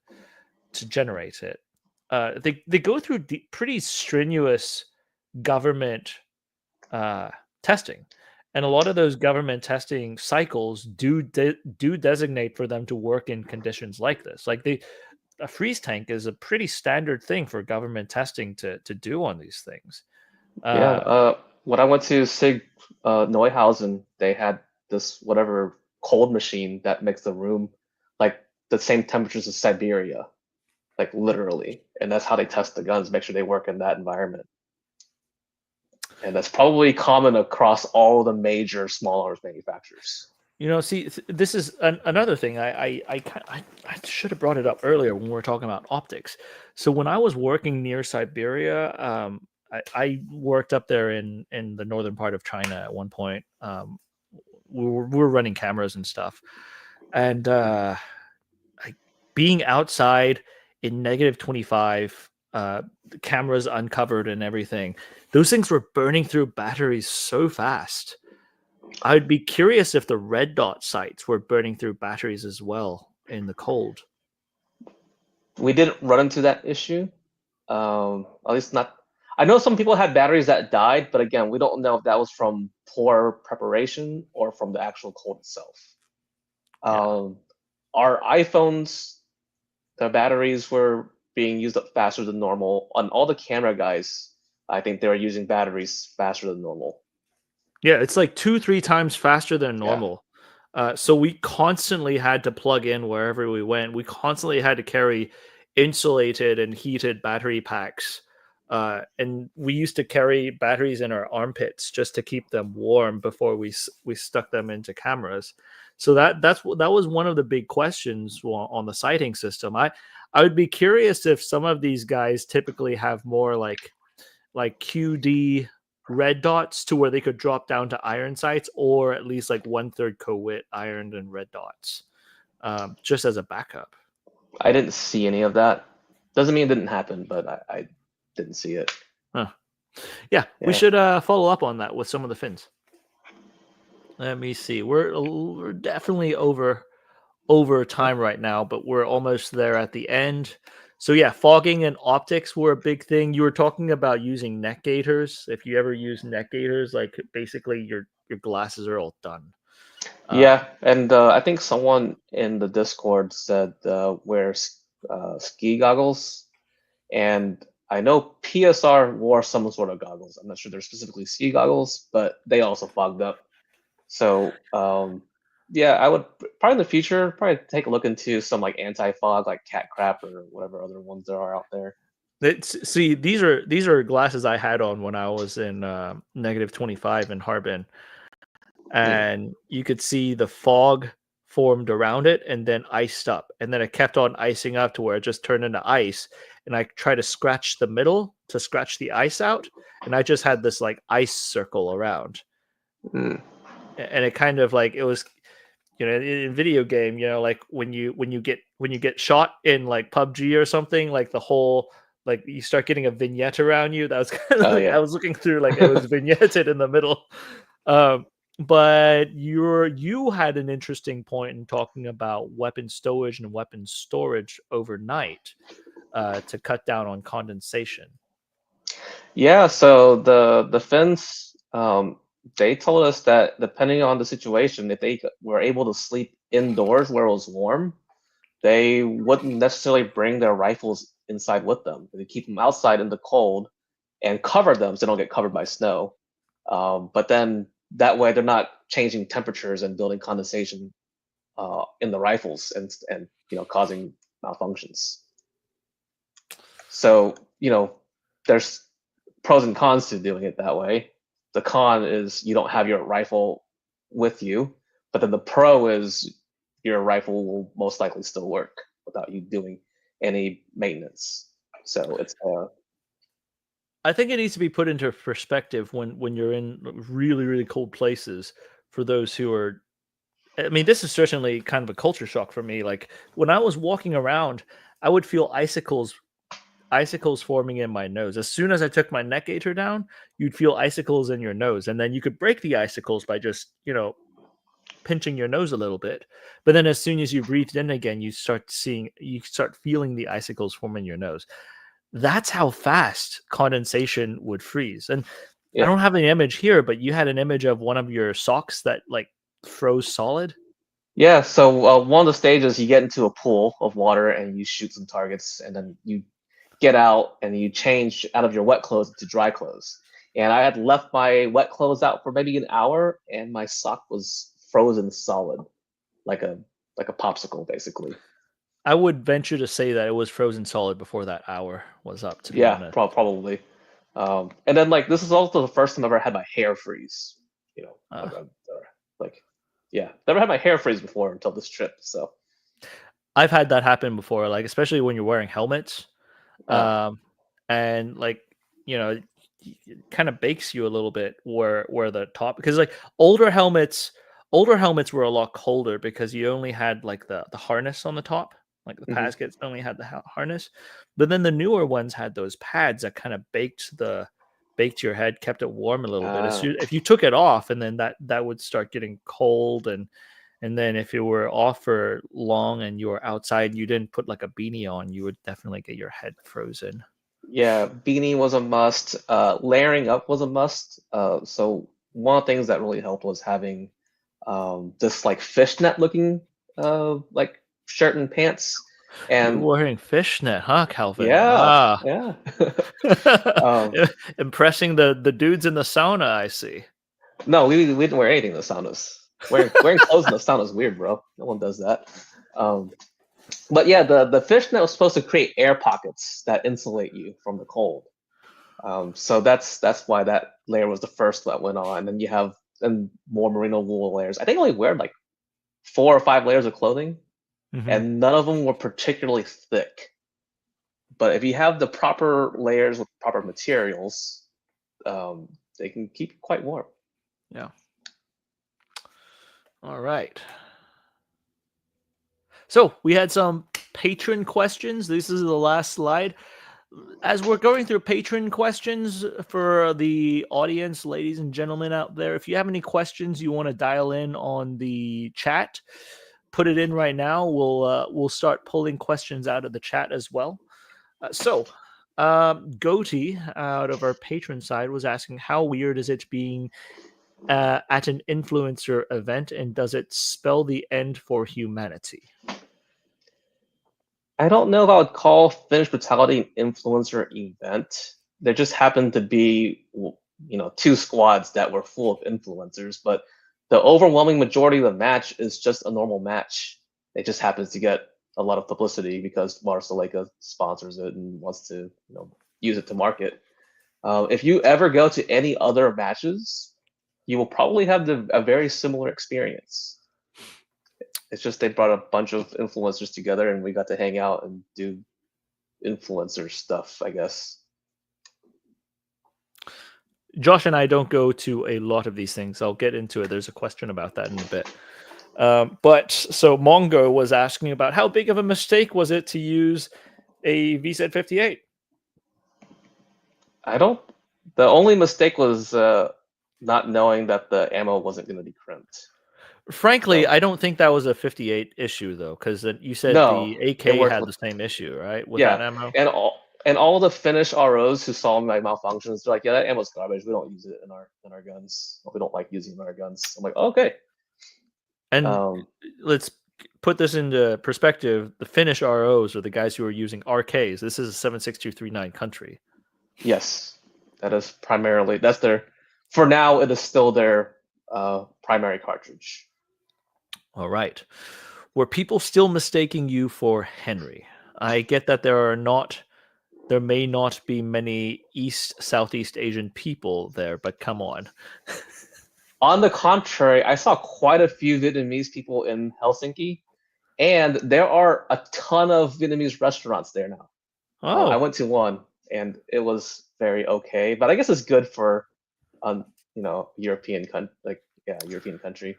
generate it. They go through pretty strenuous government uh, testing, and a lot of those government testing cycles do designate for them to work in conditions like this. Like a freeze tank is a pretty standard thing for government testing to do on these things. Yeah. Uh, When I went to Sig Neuhausen, they had this whatever cold machine that makes the room like the same temperatures as Siberia, like literally, and that's how they test the guns, make sure they work in that environment. And that's probably common across all the major small arms manufacturers. see, this is another thing. I should have brought it up earlier when we were talking about optics. So when I was working near Siberia, I worked up there in the northern part of China at one point. We were running cameras and stuff, and like being outside in -25, the cameras uncovered and everything. Those things were burning through batteries so fast. I'd be curious if the red dot sights were burning through batteries as well in the cold. We didn't run into that issue. At least not. I know some people had batteries that died, but again, we don't know if that was from poor preparation or from the actual cold itself. Yeah. Our iPhones, the batteries were being used up faster than normal. On all the camera guys, I think they were using batteries faster than normal. Yeah, it's like 2, 3 times faster than Yeah. normal. So we constantly had to plug in wherever we went. We constantly had to carry insulated and heated battery packs. And we used to carry batteries in our armpits just to keep them warm before we stuck them into cameras. So that was one of the big questions on the sighting system. I would be curious if some of these guys typically have more like QD red dots to where they could drop down to iron sights, or at least like 1/3 co-wit iron and red dots, just as a backup. I didn't see any of that. Doesn't mean it didn't happen, but I didn't see it. Huh. Yeah, we Yeah. should follow up on that with some of the fins. Let me see. We're definitely over time right now, but we're almost there at the end. So yeah, fogging and optics were a big thing. You were talking about using neck gaiters. If you ever use neck gaiters, like basically your glasses are all done. Yeah, and I think someone in the Discord said wear ski goggles, and I know PSR wore some sort of goggles. I'm not sure they're specifically ski goggles, but they also fogged up. So yeah, I would probably in the future probably take a look into some like anti-fog, like cat crap or whatever other ones there are out there. See, these are glasses I had on when I was in -25 in Harbin, Hmm. and you could see the fog formed around it and then iced up, and then it kept on icing up to where it just turned into ice. And I tried to scratch the middle to scratch the ice out, and I just had this like ice circle around, Hmm. and it kind of like it was in video game, like when you get shot in like PUBG or something, like the whole like you start getting a vignette around you. That was kind of Oh like I yeah. was looking through, like it was vignetted in the middle. Um, but you had an interesting point in talking about weapon stowage and weapon storage overnight to cut down on condensation. Yeah, so the fence, they told us that depending on the situation, if they were able to sleep indoors where it was warm, they wouldn't necessarily bring their rifles inside with them. They keep them outside in the cold and cover them so they don't get covered by snow. But then that way they're not changing temperatures and building condensation in the rifles and causing malfunctions. So there's pros and cons to doing it that way. The con is you don't have your rifle with you, but then the pro is your rifle will most likely still work without you doing any maintenance. So it's I think it needs to be put into perspective when you're in really, really cold places for those who are. I mean, this is certainly kind of a culture shock for me. Like when I was walking around, I would feel icicles forming in my nose. As soon as I took my neck gaiter down, you'd feel icicles in your nose, and then you could break the icicles by just pinching your nose a little bit. But then as soon as you breathed in again, you start feeling the icicles form in your nose. That's how fast condensation would freeze. And I don't have an image here, but you had an image of one of your socks that like froze solid. Yeah, so one of the stages, you get into a pool of water and you shoot some targets, and then you get out and you change out of your wet clothes into dry clothes. And I had left my wet clothes out for maybe an hour, and my sock was frozen solid, like a popsicle, basically. I would venture to say that it was frozen solid before that hour was up, to be honest. Probably. And then like this is also the first time I've ever had my hair freeze. Never had my hair freeze before until this trip. So I've had that happen before, like especially when you're wearing helmets, and like it kind of bakes you a little bit where the top, because like older helmets were a lot colder because you only had like the harness on the top, like the paskets only had the harness, but then the newer ones had those pads that kind of baked your head, kept it warm a little bit. If you took it off, and then that would start getting cold, and then if you were off for long and you were outside and you didn't put like a beanie on, you would definitely get your head frozen. Yeah, beanie was a must. Layering up was a must. So one of the things that really helped was having this like fishnet looking like shirt and pants. And you're wearing fishnet, huh, Calvin? Yeah. Impressing the dudes in the sauna, I see. No, we didn't wear anything in the saunas. Wearing clothes in the sauna is weird, bro. No one does that. But yeah, the fishnet was supposed to create air pockets that insulate you from the cold. So that's why that layer was the first that went on. And then you have more merino wool layers. I think I only wear like 4 or 5 layers of clothing, and none of them were particularly thick. But if you have the proper layers with proper materials, they can keep you quite warm. Yeah. All right. So we had some patron questions. This is the last slide. As we're going through patron questions for the audience, ladies and gentlemen out there, if you have any questions you want to dial in on the chat, put it in right now. We'll start pulling questions out of the chat as well. Goatee out of our patron side was asking, how weird is it being at an influencer event, and does it spell the end for humanity? I don't know if I would call Finnish Brutality an influencer event. There just happened to be 2 squads that were full of influencers, but the overwhelming majority of the match is just a normal match. It just happens to get a lot of publicity because Marsaleka sponsors it and wants to use it to market. If you ever go to any other matches, you will probably have a very similar experience. It's just they brought a bunch of influencers together and we got to hang out and do influencer stuff, I guess. Josh and I don't go to a lot of these things. I'll get into it. There's a question about that in a bit. But so Mongo was asking about how big of a mistake was it to use a VZ58? The only mistake was not knowing that the ammo wasn't going to be crimped. Frankly, I don't think that was a 58 issue though, because you said the AK had the same issue, right? With that ammo. And all the Finnish ROs who saw my malfunctions, they're like, yeah, that ammo's garbage. We don't use it in our guns. We don't like using it in our guns. I'm like, okay. And let's put this into perspective. The Finnish ROs are the guys who are using RKs. This is a 76239 country. Yes, that's their. For now, it is still their primary cartridge. All right. Were people still mistaking you for Henry? I get that there may not be many Southeast Asian people there, but come on. On the contrary, I saw quite a few Vietnamese people in Helsinki, And there are a ton of Vietnamese restaurants there now. Oh, I went to one, and it was very okay. But I guess it's good for, European European country.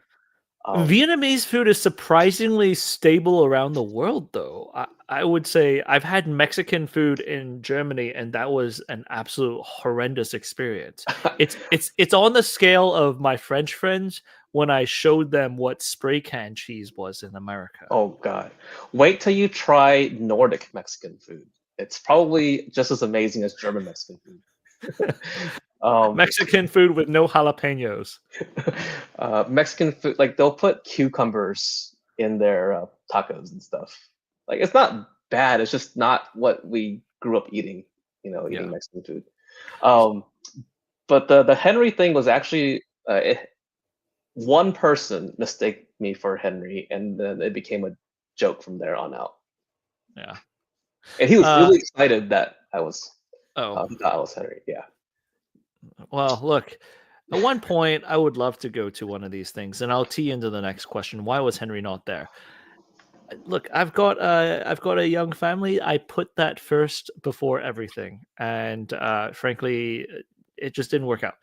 Vietnamese food is surprisingly stable around the world, though. I would say I've had Mexican food in Germany, and that was an absolute horrendous experience. It's on the scale of my French friends when I showed them what spray can cheese was in America. Oh God! Wait till you try Nordic Mexican food. It's probably just as amazing as German Mexican food. Mexican food with no jalapenos. Mexican food, like they'll put cucumbers in their tacos and stuff. Like it's not bad. It's just not what we grew up eating. Eating Mexican food. But the Henry thing was actually one person mistaked me for Henry, and then it became a joke from there on out. Yeah, and he was really excited that I was. Oh, that I was Henry. Yeah. Well, look. At one point, I would love to go to one of these things, and I'll tee into the next question. Why was Henry not there? Look, I've got a young family. I put that first before everything, and frankly, it just didn't work out.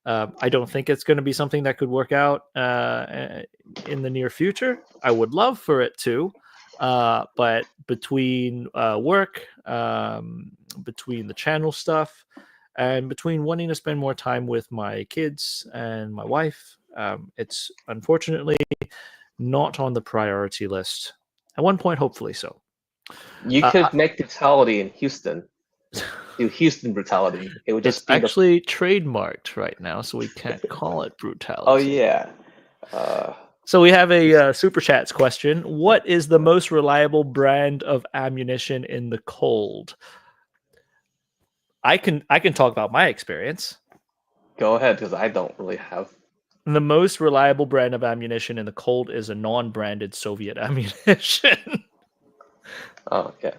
I don't think it's going to be something that could work out in the near future. I would love for it to, but between work, between the channel stuff, and between wanting to spend more time with my kids and my wife, it's unfortunately not on the priority list. At one point, hopefully so. You could make brutality in Houston. Do Houston brutality. It would just be actually trademarked right now, so we can't call it brutality. Oh, yeah. So we have a Super Chats question. What is the most reliable brand of ammunition in the cold? I can talk about my experience. Go ahead, because I don't really have. The most reliable brand of ammunition in the cold is a non-branded Soviet ammunition. Oh, yeah.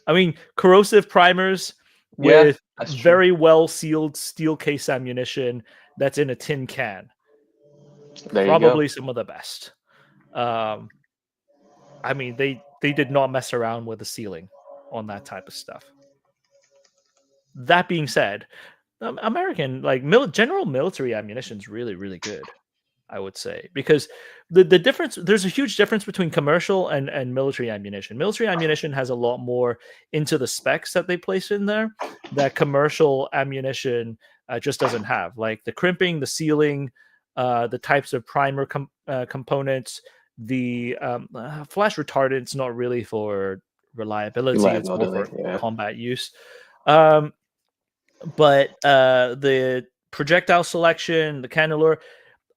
I mean, corrosive primers with very well-sealed steel case ammunition that's in a tin can. Probably some of the best. I mean, they did not mess around with the sealing on that type of stuff. That being said, American general military ammunition is really, really good, I would say, because the difference, there's a huge difference between commercial and military ammunition. Military ammunition has a lot more into the specs that they place in there that commercial ammunition just doesn't have, like the crimping, the sealing, the types of primer components, the flash retardants, not really for reliability, it's more for combat use. But the projectile selection, the cannelure,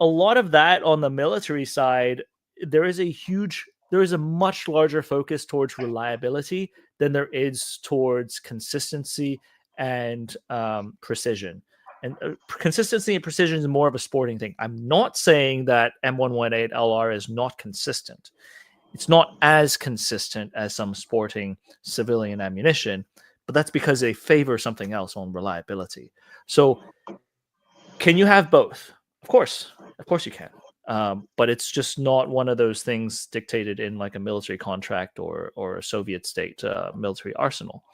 a lot of that on the military side, there is a much larger focus towards reliability than there is towards consistency and precision. And consistency and precision is more of a sporting thing. I'm not saying that M118 LR is not consistent. It's not as consistent as some sporting civilian ammunition, but that's because they favor something else on reliability. So can you have both? Of course you can. But it's just not one of those things dictated in like a military contract or a Soviet state military arsenal.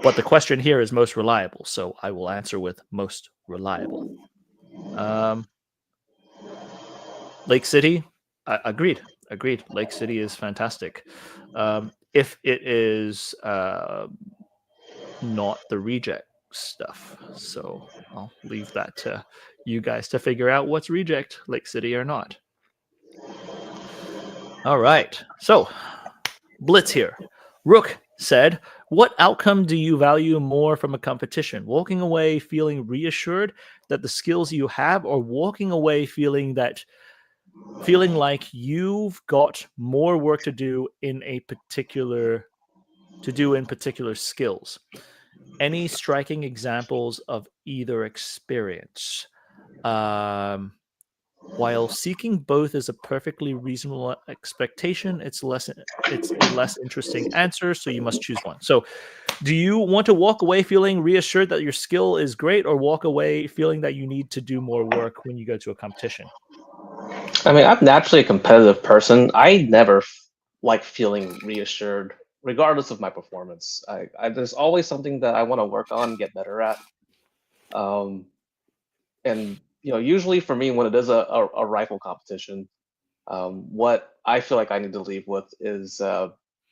But the question here is most reliable, so I will answer with most reliable. Lake City, agreed. Lake City is fantastic. If it is not the reject stuff, so I'll leave that to you guys to figure out what's reject, Lake City or not. All right, so Blitz here. Rook said, what outcome do you value more from a competition? Walking away feeling reassured that the skills you have, or walking away feeling like you've got more work to do in particular skills? Any striking examples of either experience? While seeking both is a perfectly reasonable expectation, it's a less interesting answer, so you must choose one. So do you want to walk away feeling reassured that your skill is great, or walk away feeling that you need to do more work when you go to a competition? I mean, I'm naturally a competitive person. I never like feeling reassured, regardless of my performance. There's always something that I want to work on, get better at. And usually for me, when it is a rifle competition, what I feel like I need to leave with is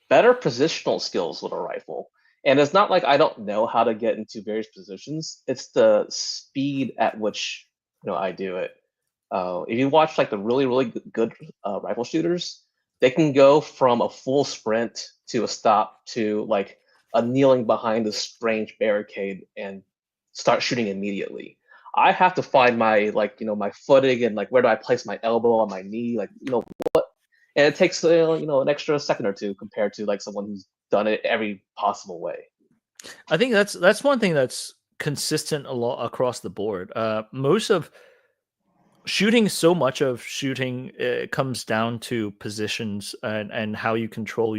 better positional skills with a rifle. And it's not like I don't know how to get into various positions. It's the speed at which I do it. If you watch like the really good rifle shooters, they can go from a full sprint to a stop to like a kneeling behind a strange barricade and start shooting immediately. I have to find my my footing and like where do I place my elbow on my knee, like what, and it takes an extra second or two compared to like someone who's done it every possible way. I think that's one thing that's consistent a lot across the board. Most of shooting, so much of shooting comes down to positions and how you control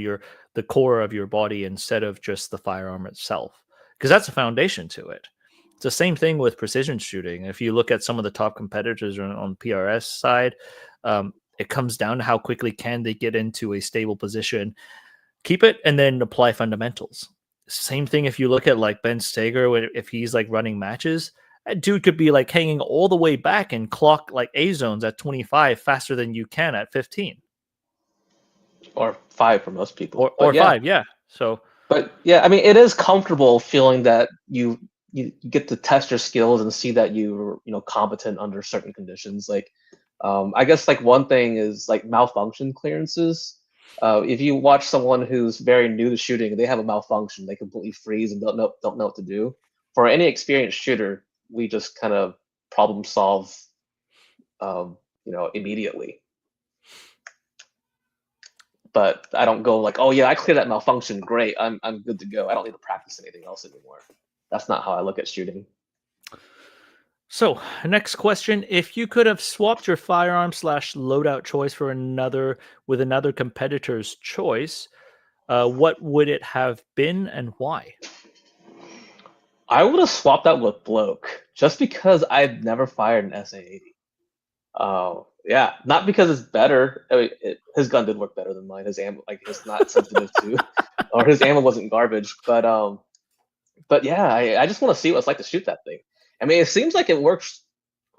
the core of your body instead of just the firearm itself, because that's a foundation to it. It's the same thing with precision shooting. If you look at some of the top competitors on PRS side, it comes down to how quickly can they get into a stable position, keep it, and then apply fundamentals. Same thing if you look at like Ben Steger, if he's like running matches, that dude could be like hanging all the way back and clock like A zones at 25 faster than you can at 15. Or 5 for most people. Or yeah. 5, yeah. So, but yeah, I mean, it is comfortable feeling that you get to test your skills and see that you're competent under certain conditions. Like, I guess like one thing is like malfunction clearances. If you watch someone who's very new to shooting, they have a malfunction, they completely freeze and don't know what to do. For any experienced shooter, we just kind of problem solve, immediately. But I don't go like, oh yeah, I cleared that malfunction, great, I'm good to go. I don't need to practice anything else anymore. That's not how I look at shooting. So, next question: if you could have swapped your firearm / loadout choice for another competitor's choice, what would it have been and why? I would have swapped that with Bloke, just because I've never fired an SA-80. Yeah, not because it's better. I mean, his gun did work better than mine. His ammo, like, it's not sensitive to, or his ammo wasn't garbage. But yeah, I just want to see what it's like to shoot that thing. I mean, it seems like it works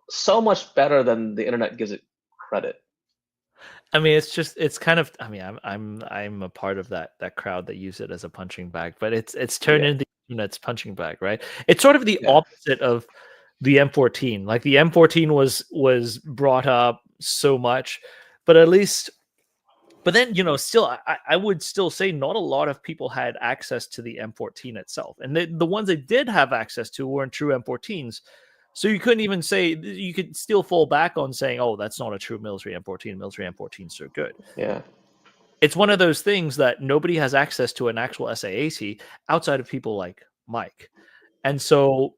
so much better than the internet gives it credit. I mean, it's kind of. I mean, I'm a part of that crowd that use it as a punching bag, but it's turned into the internet's punching bag, right? It's sort of the opposite of the M14. Like the M14 was brought up so much, but at least, but then still, I would still say not a lot of people had access to the M14 itself, and the ones they did have access to weren't true M14s. So you couldn't even say, you could still fall back on saying, oh, that's not a true military M14. Military M14s are good. Yeah. It's one of those things that nobody has access to an actual SA-80 outside of people like Mike. And so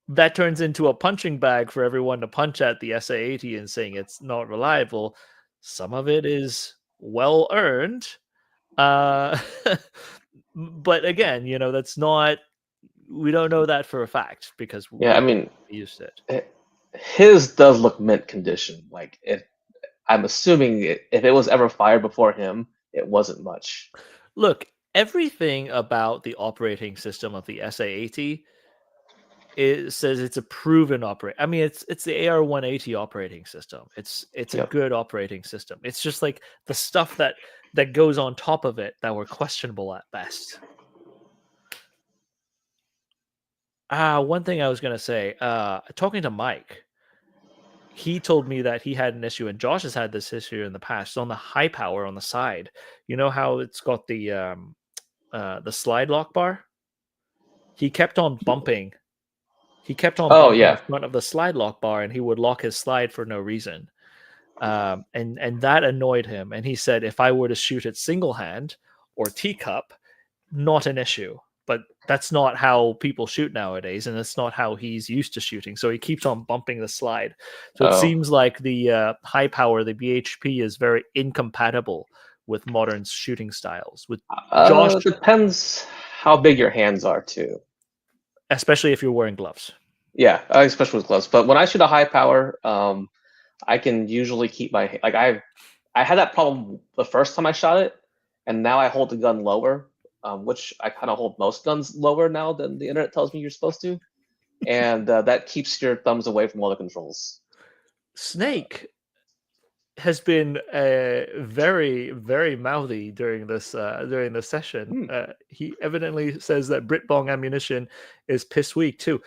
that turns into a punching bag for everyone to punch at the SA-80 and saying it's not reliable. Some of it is well earned. But again, that's not, we don't know that for a fact because I mean, used it. His does look mint condition. Like, I'm assuming if it was ever fired before him, it wasn't much. Look, everything about the operating system of the SA-80, it says it's a proven I mean, it's the AR-180 operating system. It's a good operating system. It's just like the stuff that goes on top of it that were questionable at best. One thing I was going to say, talking to Mike, he told me that he had an issue, and Josh has had this issue in the past, on the high power on the side. You know how it's got the slide lock bar? He kept on bumping. He kept on bumping in front of the slide lock bar, and he would lock his slide for no reason. And that annoyed him. And he said, if I were to shoot it single hand or teacup, not an issue. But that's not how people shoot nowadays, and that's not how he's used to shooting. So he keeps on bumping the slide. So it seems like the high power, the BHP, is very incompatible with modern shooting styles. With Josh, it depends how big your hands are too, especially if you're wearing gloves. Yeah, especially with gloves. But when I shoot a high power, I can usually keep my I had that problem the first time I shot it. and now I hold the gun lower, which I kind of hold most guns lower now than the internet tells me you're supposed to, and that keeps your thumbs away from all the controls. Snake has been very, very mouthy during this session. He evidently says that Britbong ammunition is piss weak too.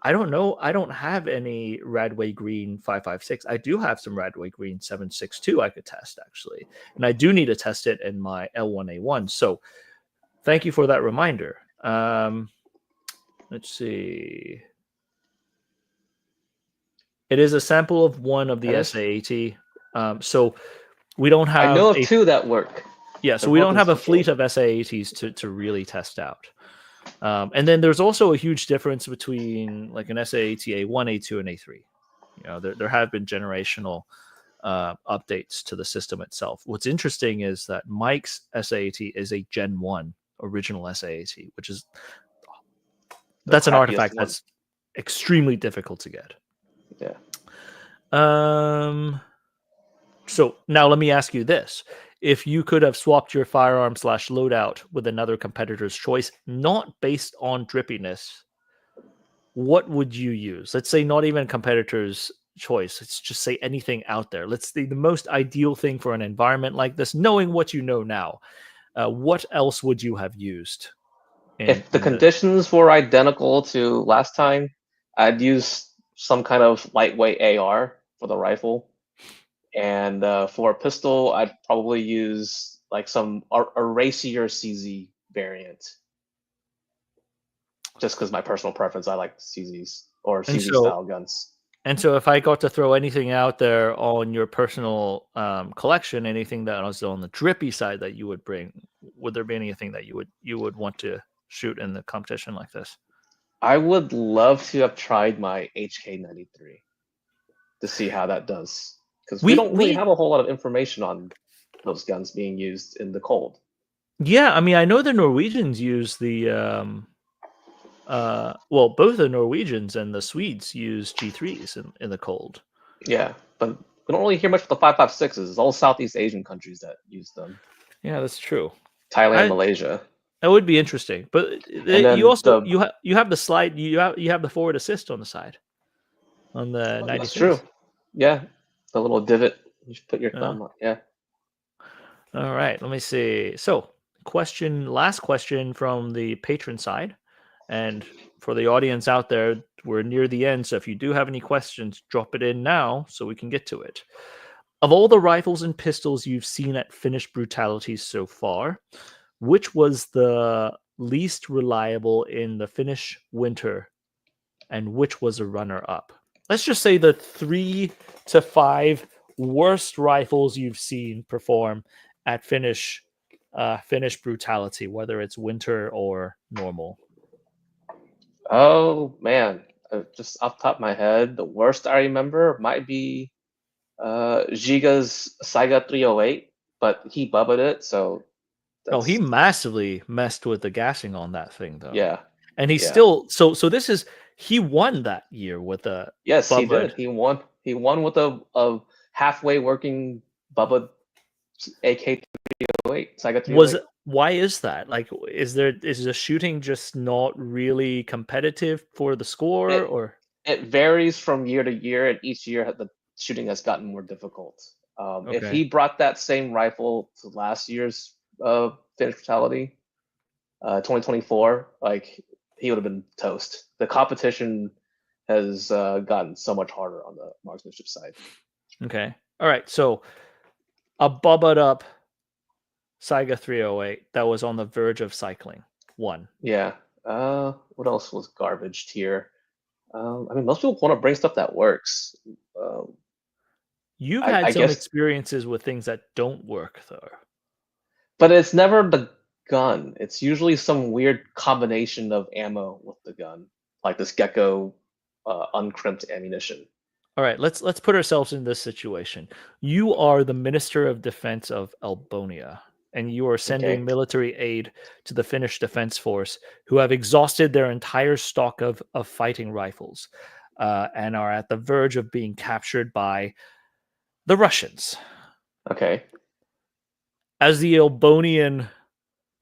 I don't know. I don't have any Radway Green 5.56. I do have some Radway Green 7.62 I could test actually, and I do need to test it in my L1A1. So, thank you for that reminder. Let's see. It is a sample of one of the SAAT. So we don't have. I know of two that work. Yeah, so we don't have a fleet of SAATs to really test out. And then there's also a huge difference between like an SAAT A1, A2, and A3. You know, there have been generational updates to the system itself. What's interesting is that Mike's SAAT is a Gen 1 original SAAT, which is that's an artifact that's extremely difficult to get. Yeah. So now let me ask you this. If you could have swapped your firearm / loadout with another competitor's choice, not based on drippiness, what would you use? Let's say not even competitor's choice. Let's just say anything out there. Let's say the most ideal thing for an environment like this, knowing what you know now. What else would you have used? If the conditions were identical to last time, I'd use some kind of lightweight AR for the rifle. And for a pistol, I'd probably use like a racier CZ variant. Just because my personal preference, I like CZs or CZ style guns. And so if I got to throw anything out there on your personal collection, anything that was on the drippy side that you would bring, would there be anything that you would want to shoot in the competition like this? I would love to have tried my HK93 to see how that does. Because we don't really have a whole lot of information on those guns being used in the cold. Yeah, I mean, I know the Norwegians use the both the Norwegians and the Swedes use G3s in the cold. Yeah, but we don't really hear much about the 5.56s. It's all Southeast Asian countries that use them. Yeah, that's true. Thailand, Malaysia. That would be interesting. But you also you have the slide. You have the forward assist on the side. On the 96. That's true. Yeah, the little divot. You should put your thumb on. Yeah. All right. Let me see. So, last question from the patron side, and for the audience out there, we're near the end. So if you do have any questions, drop it in now so we can get to it. Of all the rifles and pistols you've seen at Finnish Brutality so far, which was the least reliable in the Finnish winter, and which was a runner-up? Let's just say the 3 to 5 worst rifles you've seen perform at Finnish Brutality, whether it's winter or normal. Oh man, just off the top of my head, the worst I remember might be Giga's Saiga 308, but he bubbled it, so. He massively messed with the gassing on that thing, though. Yeah, and he still so this is he won that year with a he did. He won with a halfway working bubbled AK 308 Saiga 308. Why is that? Like, is the shooting just not really competitive for the score, or it varies from year to year, and each year the shooting has gotten more difficult. If he brought that same rifle to last year's Finnish Brutality, 2024, like he would have been toast. The competition has gotten so much harder on the marksmanship side. Okay, all right. So a bubbled up Saiga 308 that was on the verge of cycling. One. Yeah. What else was garbage tier? I mean, most people want to bring stuff that works. You've had some experiences with things that don't work, though. But it's never the gun. It's usually some weird combination of ammo with the gun, like this Gecko uncrimped ammunition. All right, let's put ourselves in this situation. You are the Minister of Defense of Albonia, and you are sending military aid to the Finnish Defense Force, who have exhausted their entire stock of fighting rifles, and are at the verge of being captured by the Russians. Okay. as the Albanian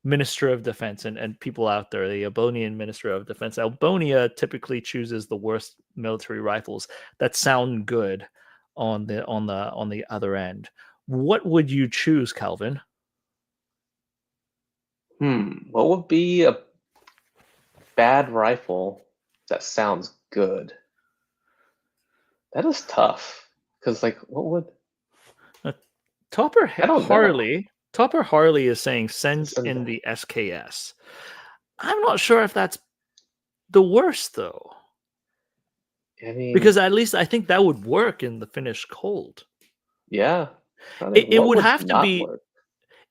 Minister of Defense and people out there, the Albanian Minister of Defense, Albania typically chooses the worst military rifles that sound good on the other end. What would you choose, Calvin? What would be a bad rifle that sounds good? That is tough. Because, like, what would... Topper I don't know. Topper Harley is saying send Send in that. the SKS. I'm not sure if that's the worst though, I mean, because at least I think that would work in the Finnish cold. yeah. I think It what would would have to not be. work?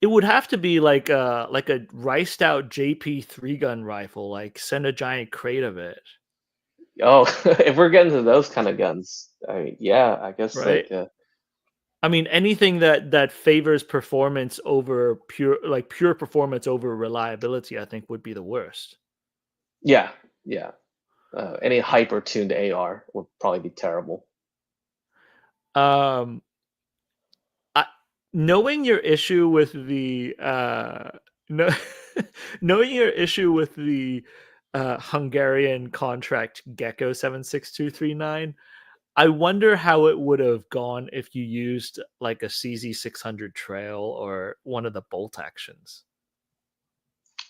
It would have to be like a riced out JP 3-gun rifle. Like send a giant crate of it, Oh, if we're getting to those kind of guns, I mean, yeah, I guess right? like I mean, anything that favors performance over pure performance over reliability, I think would be the worst. yeah. Any hyper tuned AR would probably be terrible. Um, knowing your issue with the no, knowing your issue with the Hungarian contract Gecko 76239, I wonder how it would have gone if you used like a CZ600 trail or one of the bolt actions.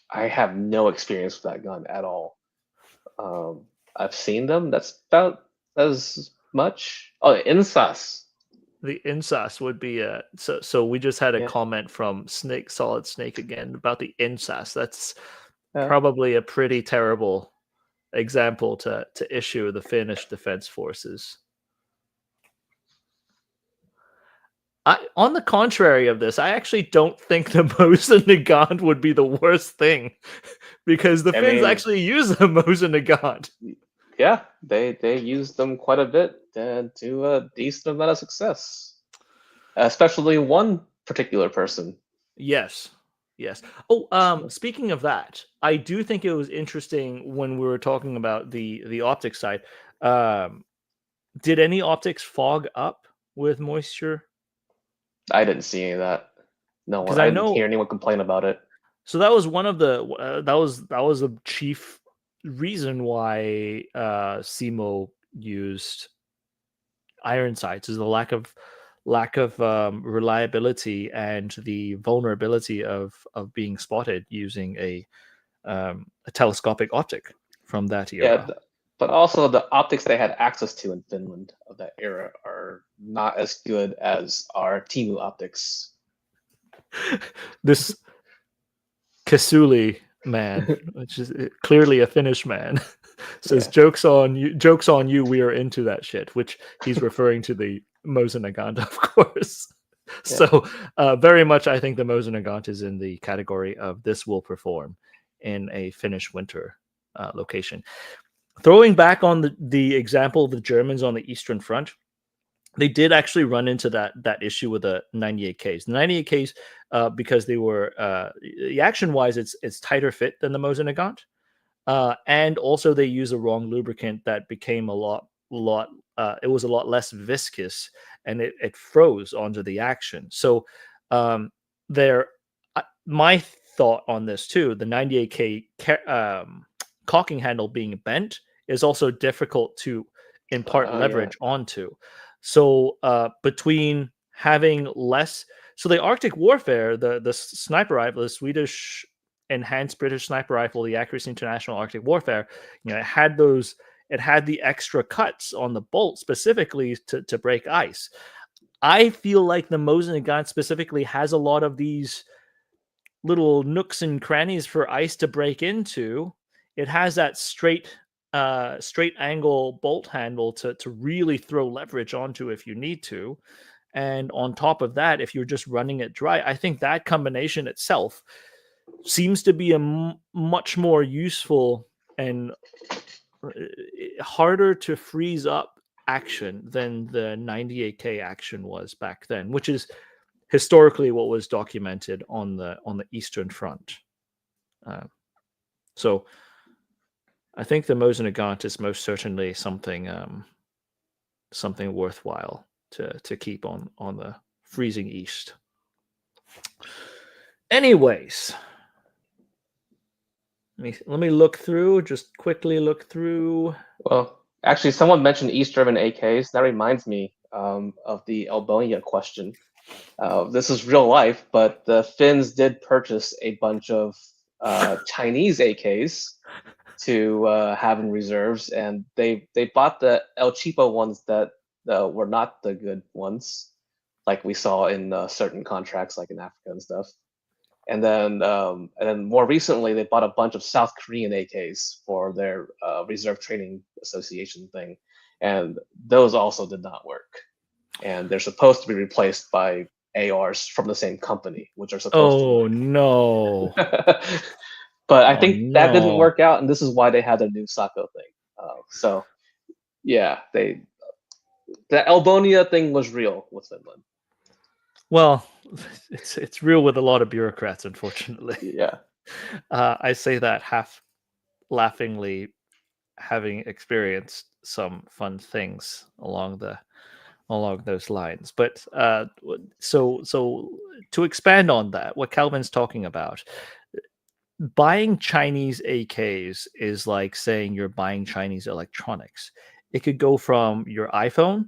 I have no experience with that gun at all. I've seen them. That's about as much. Oh, Insas. The INSAS would be so we just had a Yeah. comment from Solid Snake again about the INSAS. That's Yeah. probably a pretty terrible example to issue the Finnish Defense Forces. On the contrary of this, I actually don't think the Mosin Nagant would be the worst thing, because the Finns actually use the Mosin Nagant. Yeah, they use them quite a bit to a decent amount of success, especially one particular person. Yes. Oh, speaking of that, I do think it was interesting when we were talking about the optics side. Did any optics fog up with moisture? I didn't see any of that. No one. I I didn't know. hear anyone complain about it. So that was one of the that was a chief reason why SEMO used iron sights, is the lack of reliability and the vulnerability of being spotted using a telescopic optic from that era. Yeah, but also the optics they had access to in Finland of that era are not as good as our Timu optics. This Kasuli man, which is clearly a Finnish man, says, Yeah. jokes on you, we are into that shit, which he's referring to the Mosin Nagant, of course. Yeah. So very much I think the Mosin Nagant is in the category of this will perform in a Finnish winter location. Throwing back on the example of the Germans on the Eastern Front, they did actually run into that issue with the 98Ks. The 98Ks, because they were action wise, it's tighter fit than the Mosin Nagant, and also they use a wrong lubricant that became a lot. It was a lot less viscous, and it froze onto the action. So my thought on this too, the 98K caulking handle being bent is also difficult to impart leverage onto. So between having less, so the Arctic Warfare, the sniper rifle, the Swedish enhanced British sniper rifle, the Accuracy International Arctic Warfare, it had the extra cuts on the bolt specifically to break ice. I feel like the Mosin Nagant specifically has a lot of these little nooks and crannies for ice to break into. It has that straight angle bolt handle to really throw leverage onto if you need to. And on top of that, if you're just running it dry, I think that combination itself seems to be a much more useful and harder to freeze up action than the 98K action was back then, which is historically what was documented on the Eastern Front. So I think the Mosin Nagant is most certainly something worthwhile to keep on the freezing east. Anyways, let me look through. Just quickly look through. Well, actually, someone mentioned East German AKs. That reminds me of the Albonia question. This is real life, but the Finns did purchase a bunch of Chinese AKs to have in reserves, and they bought the El Cheapo ones that were not the good ones, like we saw in certain contracts, like in Africa and stuff. And then more recently, they bought a bunch of South Korean AKs for their Reserve Training Association thing, and those also did not work. And they're supposed to be replaced by ARs from the same company, which are supposed to Oh work. no! But I Oh, think that didn't no. work out, and this is why they had their new Sako thing. So yeah, the Albonia thing was real with Finland. Well, it's real with a lot of bureaucrats, unfortunately. Yeah. I say that half laughingly, having experienced some fun things along those lines. But so to expand on that, what Calvin's talking about, buying Chinese AKs is like saying you're buying Chinese electronics. It could go from your iPhone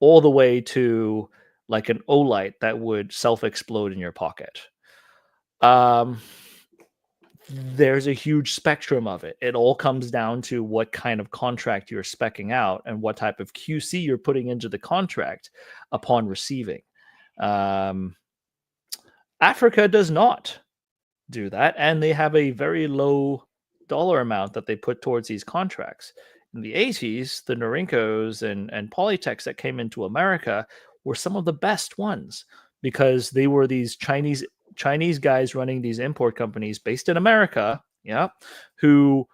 all the way to like an Olight that would self-explode in your pocket. There's a huge spectrum of it. It all comes down to what kind of contract you're speccing out and what type of QC you're putting into the contract upon receiving. Africa does not do that, and they have a very low dollar amount that they put towards these contracts. In the 80s, the Norinkos and Polytechs that came into America were some of the best ones because they were these Chinese guys running these import companies based in America, who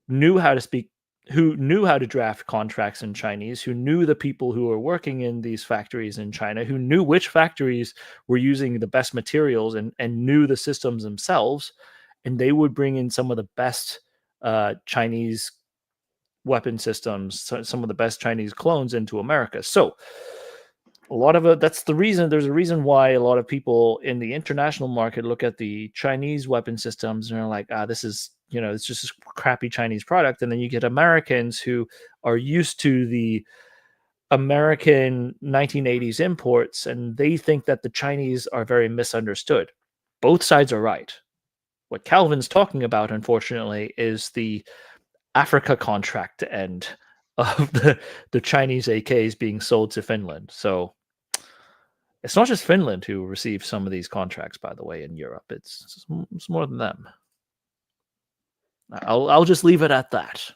knew how to speak, who knew how to draft contracts in Chinese, who knew the people who were working in these factories in China, who knew which factories were using the best materials and knew the systems themselves. And they would bring in some of the best Chinese weapon systems, some of the best Chinese clones into America. So a lot of it, that's the reason, there's a reason why a lot of people in the international market look at the Chinese weapon systems and are like, this is, it's just a crappy Chinese product. And then you get Americans who are used to the American 1980s imports, and they think that the Chinese are very misunderstood. Both sides are right. What Calvin's talking about, unfortunately, is the Africa contract end of the Chinese AKs being sold to Finland. So it's not just Finland who receives some of these contracts, by the way, in Europe. It's more than them. I'll just leave it at that.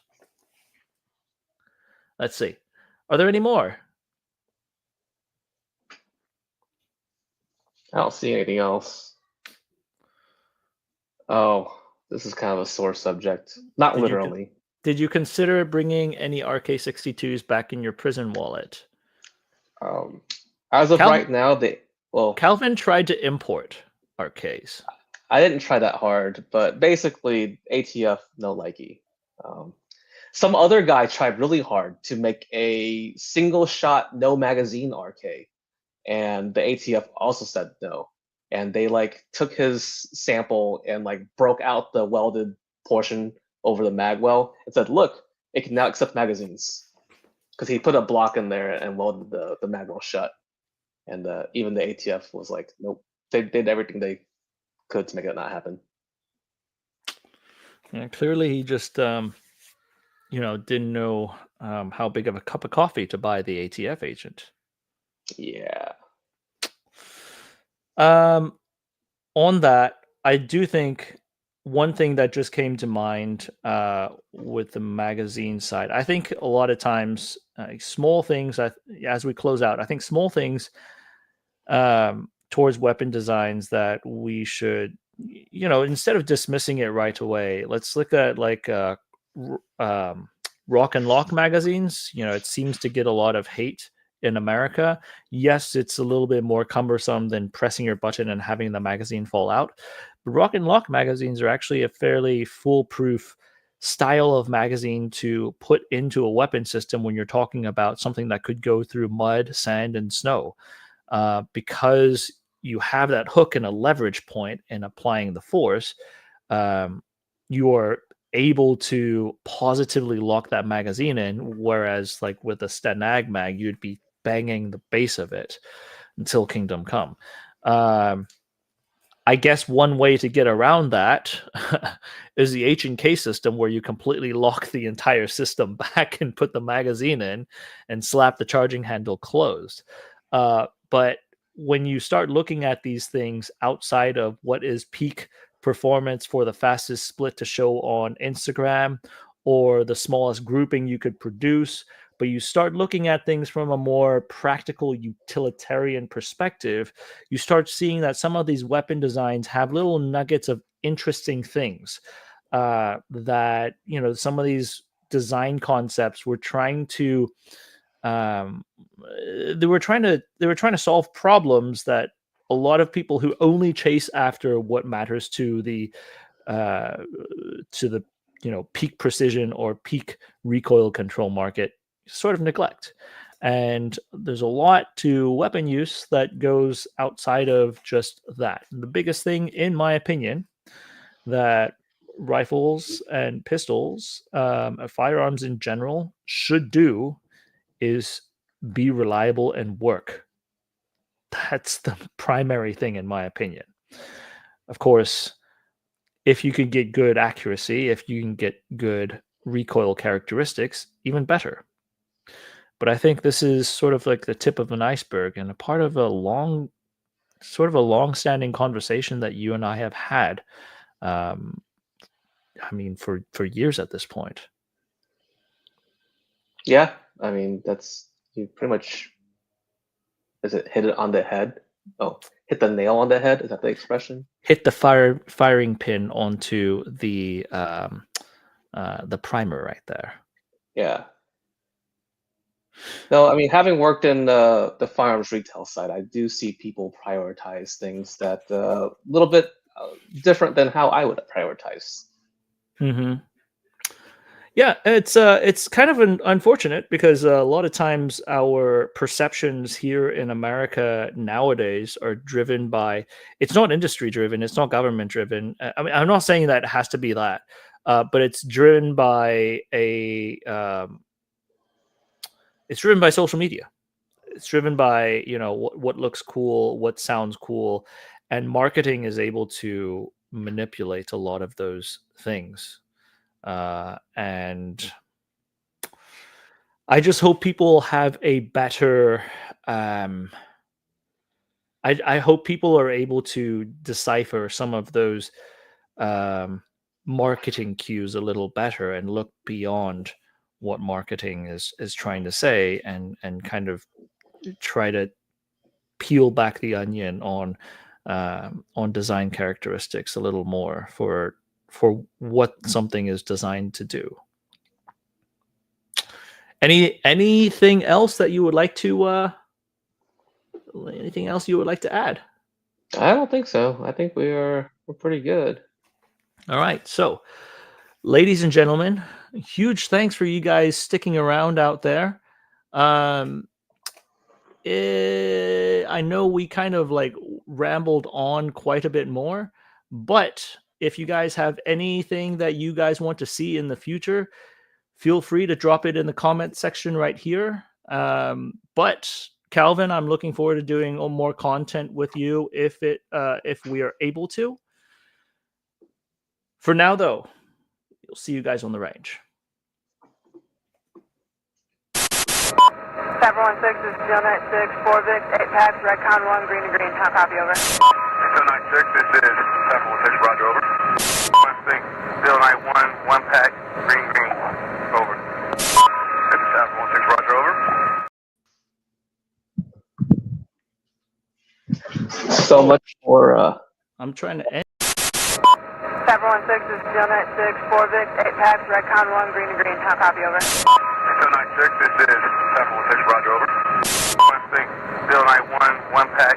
Let's see. Are there any more? I don't see anything else. Oh, this is kind of a sore subject. Not literally. Did you consider bringing any RK62s back in your prison wallet? As of right now, Calvin tried to import RKs. I didn't try that hard, but basically ATF no likey. Some other guy tried really hard to make a single shot, no magazine RK, and the ATF also said no. And they took his sample and broke out the welded portion over the magwell and said, "Look, it can now accept magazines," because he put a block in there and welded the magwell shut. And even the ATF was like, "Nope." They did everything they could to make it not happen. Yeah, clearly he just didn't know how big of a cup of coffee to buy the ATF agent. Yeah. On that, I do think one thing that just came to mind with the magazine side, I think a lot of times small things, as we close out, I think small things towards weapon designs that we should, instead of dismissing it right away, let's look at Rock and Lock magazines. It seems to get a lot of hate in America. Yes, it's a little bit more cumbersome than pressing your button and having the magazine fall out. But Rock and Lock magazines are actually a fairly foolproof style of magazine to put into a weapon system when you're talking about something that could go through mud, sand, and snow. Because you have that hook and a leverage point in applying the force, you are able to positively lock that magazine in, whereas like with a Stenag mag, you'd be banging the base of it until Kingdom Come. I guess one way to get around that is the H&K system, where you completely lock the entire system back and put the magazine in and slap the charging handle closed. But when you start looking at these things outside of what is peak performance for the fastest split to show on Instagram or the smallest grouping you could produce, but you start looking at things from a more practical utilitarian perspective, you start seeing that some of these weapon designs have little nuggets of interesting things that, you know, some of these design concepts were trying to they were trying to solve problems that a lot of people who only chase after what matters to the you know, peak precision or peak recoil control market sort of neglect. And there's a lot to weapon use that goes outside of just that. And the biggest thing, in my opinion, that rifles and pistols, firearms in general, should do is be reliable and work. That's the primary thing, in my opinion. Of course, if you can get good accuracy, if you can get good recoil characteristics, even better. But I think this is sort of like the tip of an iceberg and a part of a long-standing conversation that you and I have had. I mean, for years at this point. Yeah, I mean, that's, you pretty much, is it hit it on the head? Oh, hit the nail on the head? Is that the expression? Hit the firing pin onto the primer right there. Yeah. No, I mean, having worked in the firearms retail side, I do see people prioritize things that a little bit different than how I would prioritize. Mm-hmm. Yeah, it's kind of unfortunate because a lot of times our perceptions here in America nowadays are driven by, it's not industry driven, it's not government driven. I mean, I'm not saying that it has to be that, but it's driven by it's driven by social media. It's driven by, you know, what looks cool, what sounds cool, and marketing is able to manipulate a lot of those things. And I just hope people have a better. I hope people are able to decipher some of those marketing cues a little better and look beyond what marketing is trying to say, and kind of try to peel back the onion on design characteristics a little more for what something is designed to do. Anything else that you would like to anything else you would like to add? I don't think so. I think we're pretty good. All right. So, ladies and gentlemen, huge thanks for you guys sticking around out there. I know we kind of like rambled on quite a bit more, but if you guys have anything that you guys want to see in the future, feel free to drop it in the comment section right here. But Calvin, I'm looking forward to doing more content with you if we are able to. For now, though, you'll see you guys on the range. 716 is Steel Knight 6, 4 Vic, 8 packs, Redcon 1, green to green. How copy, over? Steel Knight 6, this is 716, roger, over. 16, Steel Knight 1, 1 pack, green, over. This is 716, roger, over. So much for I'm trying to end. 716 is Steel Knight 6, 4 Vic, 8 packs, Redcon 1, green to green. How copy, over? Steel Knight 6, this is 716, roger, over. 16, Steel Knight 1, 1 pack,